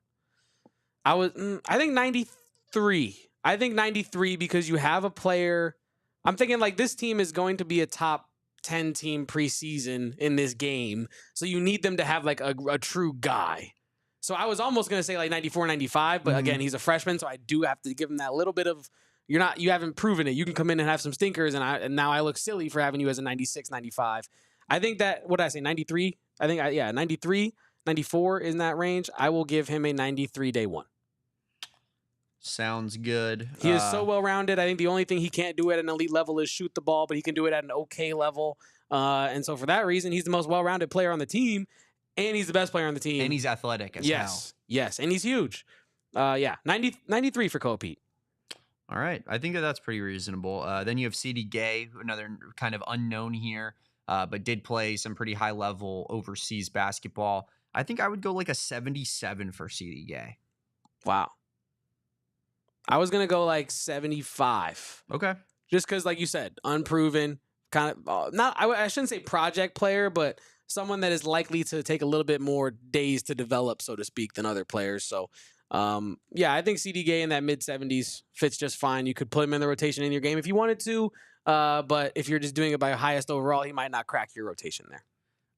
A: I think 93. I think 93 because you have a player. I'm thinking like this team is going to be a top 10 team preseason in this game, so you need them to have like a true guy. So I was almost going to say like 94, 95, but again, he's a freshman, so I do have to give him that little bit of. You haven't proven it. You can come in and have some stinkers, and now I look silly for having you as a 96, 95. I think that, what did I say, 93? 93, 94 in that range. I will give him a 93 day one.
B: Sounds good.
A: He is so well-rounded. I think the only thing he can't do at an elite level is shoot the ball, but he can do it at an okay level. And so for that reason, he's the most well-rounded player on the team, and he's the best player on the team.
B: And he's athletic as hell.
A: Yes, and he's huge. 93 for Coapete.
B: All right. I think that's pretty reasonable. Then you have CD Gay, another kind of unknown here. But did play some pretty high-level overseas basketball. I think I would go like a 77 for CD Gay.
A: Wow. I was going to go like 75.
B: Okay.
A: Just because, like you said, unproven, kind of, I shouldn't say project player, but someone that is likely to take a little bit more days to develop, so to speak, than other players. So, I think CD Gay in that mid-70s fits just fine. You could put him in the rotation in your game if you wanted to. But if you're just doing it by highest overall, he might not crack your rotation there.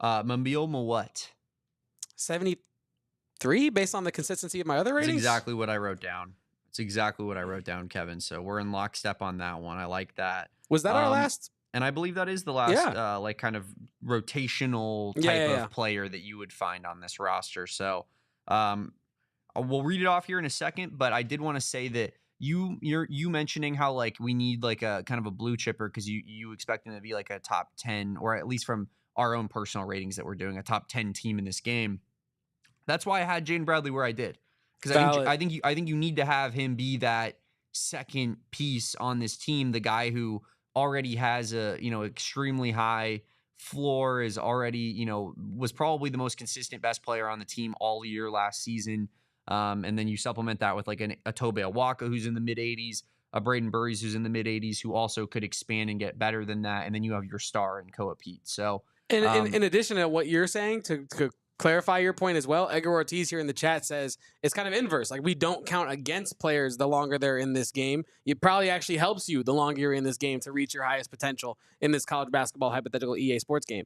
B: Mambil Mawat.
A: 73 based on the consistency of my other ratings?
B: That's exactly what I wrote down. Kevin. So we're in lockstep on that one. I like that.
A: Was that our last?
B: And I believe that is the last like kind of rotational type of player that you would find on this roster. So we'll read it off here in a second, but I did want to say that you mentioning how like we need like a kind of a blue chipper because you expect them to be like a top 10, or at least from our own personal ratings that we're doing, a top 10 team in this game. That's why I had Jaden Bradley where I did, because I think you need to have him be that second piece on this team, the guy who already has a extremely high floor, is already was probably the most consistent best player on the team all year last season. And then you supplement that with like a Tobe Awaka who's in the mid-80s, a Braden Burries who's in the mid-80s, who also could expand and get better than that. And then you have your star in Coapete. So,
A: in addition to what you're saying, to clarify your point as well, Edgar Ortiz here in the chat says it's kind of inverse. Like, we don't count against players the longer they're in this game. It probably actually helps you the longer you're in this game to reach your highest potential in this college basketball hypothetical EA Sports game.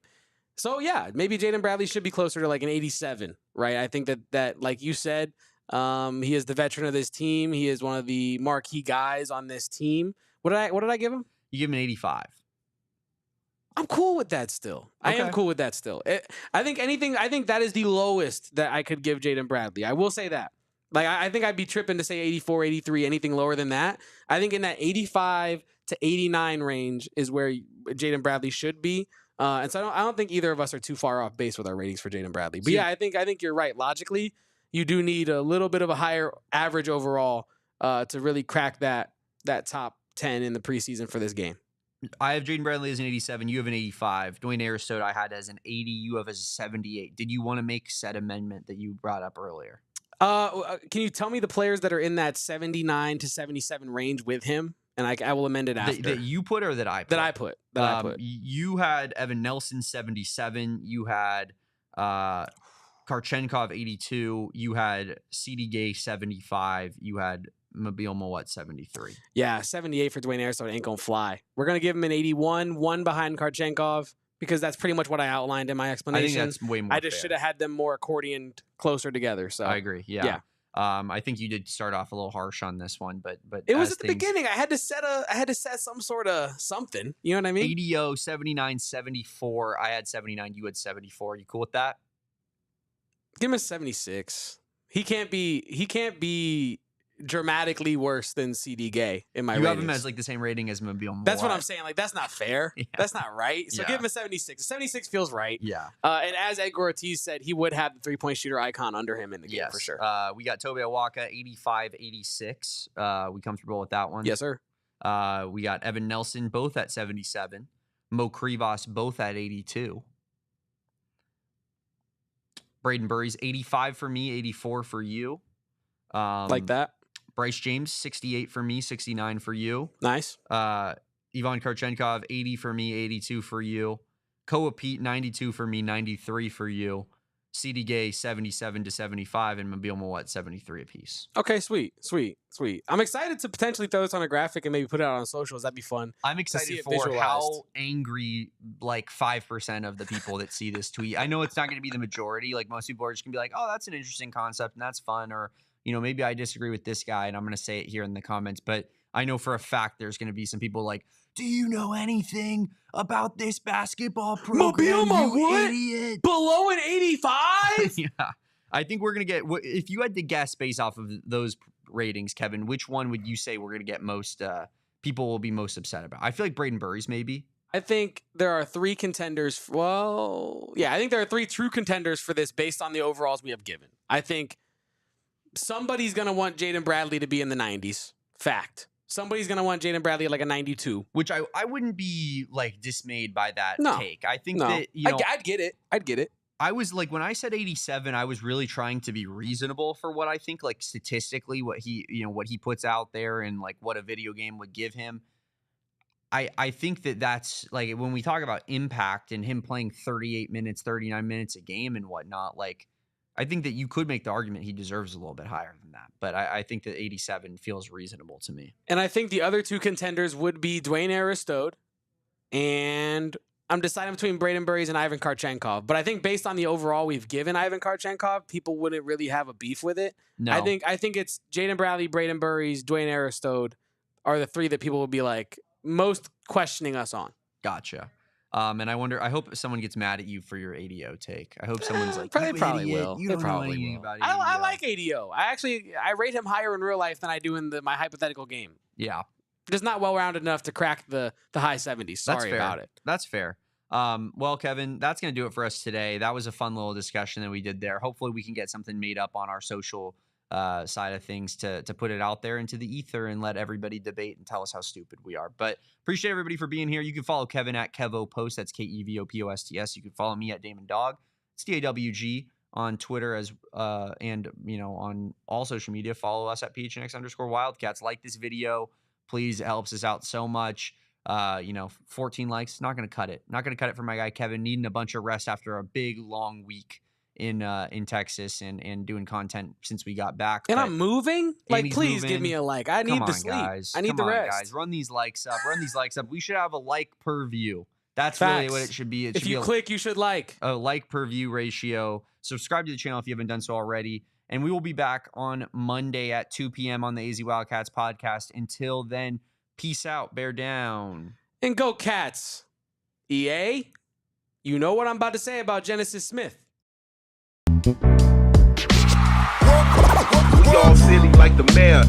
A: So, yeah, maybe Jaden Bradley should be closer to like an 87, right? I think that like you said, he is the veteran of this team. He is one of the marquee guys on this team. What did I give him?
B: You give him an 85.
A: I'm cool with that still.
B: Okay.
A: I am cool with that still. I think that is the lowest that I could give Jaden Bradley. I will say that. Like, I think I'd be tripping to say 84, 83, anything lower than that. I think in that 85 to 89 range is where Jaden Bradley should be. And so I don't think either of us are too far off base with our ratings for Jaden Bradley. But yeah, I think you're right. Logically, you do need a little bit of a higher average overall to really crack that top 10 in the preseason for this game.
B: I have Jaden Bradley as an 87. You have an 85. Dwayne Aristode I had as an 80. You have as a 78. Did you want to make said amendment that you brought up earlier?
A: Can you tell me the players that are in that 79 to 77 range with him? And I will amend it after.
B: That you put or that I put?
A: That I put.
B: You had Evan Nelson, 77. You had Karchenkov, 82. You had CD Gay, 75. You had Mobile Moet 73.
A: Yeah, 78 for Dwayne Aristode ain't gonna fly. We're gonna give him an 81, one behind Karchenkov, because that's pretty much what I outlined in my explanation.
B: I think that's way more
A: I just should have had them more accordioned closer together. So
B: I agree. Yeah. I think you did start off a little harsh on this one, but
A: it was at the beginning. I had to set some sort of something. You know what I mean?
B: 80, 79, 74. I had 79. You had 74. You cool with that?
A: Give him a 76. He can't be dramatically worse than CD Gay in my ratings.
B: You have him as like the same rating as Mobile Moet.
A: That's what I'm saying. Like, that's not fair.
B: Yeah.
A: That's not right. So give him a 76. 76 feels right.
B: Yeah.
A: And as Edgar Ortiz said, he would have the 3-point shooter icon under him in the game for sure.
B: We got Tobe Awaka, 85, 86. We comfortable with that one?
A: Yes, sir.
B: We got Evan Nelson, both at 77. Mo Krivas, both at 82. Braden Burries, 85 for me, 84 for you.
A: Like that.
B: Bryce James, 68 for me, 69 for you.
A: Nice.
B: Ivan Karchenkov, 80 for me, 82 for you. Koa Pete, 92 for me, 93 for you. CD Gay, 77 to 75, and Mobile Moet, 73 apiece.
A: Okay, sweet. I'm excited to potentially throw this on a graphic and maybe put it out on socials. That'd be fun.
B: I'm excited for how angry like 5% of the people that see this tweet. I know it's not going to be the majority. Like most people are just going to be like, oh, that's an interesting concept and that's fun. Or, maybe I disagree with this guy and I'm going to say it here in the comments. But I know for a fact there's going to be some people like, do you know anything about this basketball program, you idiot?
A: Below an 85?
B: Yeah. I think we're going to get, if you had to guess based off of those ratings, Kevin, which one would you say we're going to get most, people will be most upset about? I feel like Braden Burries maybe.
A: I think there are 3 contenders. Well, yeah, I think there are 3 true contenders for this based on the overalls we have given. I think somebody's going to want Jaden Bradley to be in the 90s. Fact. Somebody's going to want Jaden Bradley at like a 92.
B: Which I wouldn't be like dismayed by that take. I think that,
A: I'd get it.
B: I was like, when I said 87, I was really trying to be reasonable for what I think, like statistically, what he puts out there and like what a video game would give him. I think that's like when we talk about impact and him playing 38 minutes, 39 minutes a game and whatnot, like I think that you could make the argument he deserves a little bit higher than that. But I think that 87 feels reasonable to me.
A: And I think the other 2 contenders would be Dwayne Aristode, and I'm deciding between Braden Burries and Ivan Karchenkov. But I think based on the overall we've given Ivan Karchenkov, people wouldn't really have a beef with it.
B: No.
A: I think it's Jaden Bradley, Braden Burries, Dwayne Aristode are the 3 that people would be like most questioning us on.
B: Gotcha. And I hope someone gets mad at you for your ADO take. I hope someone's like,
A: they probably will.
B: You don't know anything about ADO.
A: I like ADO. I rate him higher in real life than I do in my hypothetical game.
B: Yeah.
A: Just not well-rounded enough to crack the high 70s. Sorry about it.
B: That's fair. Well, Kevin, that's going to do it for us today. That was a fun little discussion that we did there. Hopefully we can get something made up on our social side of things to put it out there into the ether and let everybody debate and tell us how stupid we are. But appreciate everybody for being here. You can follow Kevin at KevoPost. That's KEVOPOSTS. You can follow me at Damon Dog. It's DAWG on Twitter and on all social media. Follow us at PHNX_Wildcats. Like this video, please. It helps us out so much. 14 likes, not going to cut it. Not going to cut it for my guy Kevin, needing a bunch of rest after a big long week in Texas and doing content since we got back.
A: And I'm moving? Like, please give me a like. I need the sleep.
B: Guys.
A: I need the rest.
B: Guys. Run these likes up. We should have a like per view. That's really what it should be.
A: If you click, you should like.
B: A like per view ratio. Subscribe to the channel if you haven't done so already. And we will be back on Monday at 2 p.m. on the AZ Wildcats podcast. Until then, peace out. Bear down.
A: And go Cats. EA, you know what I'm about to say about Genesis Smith.
H: We all silly like the mayor.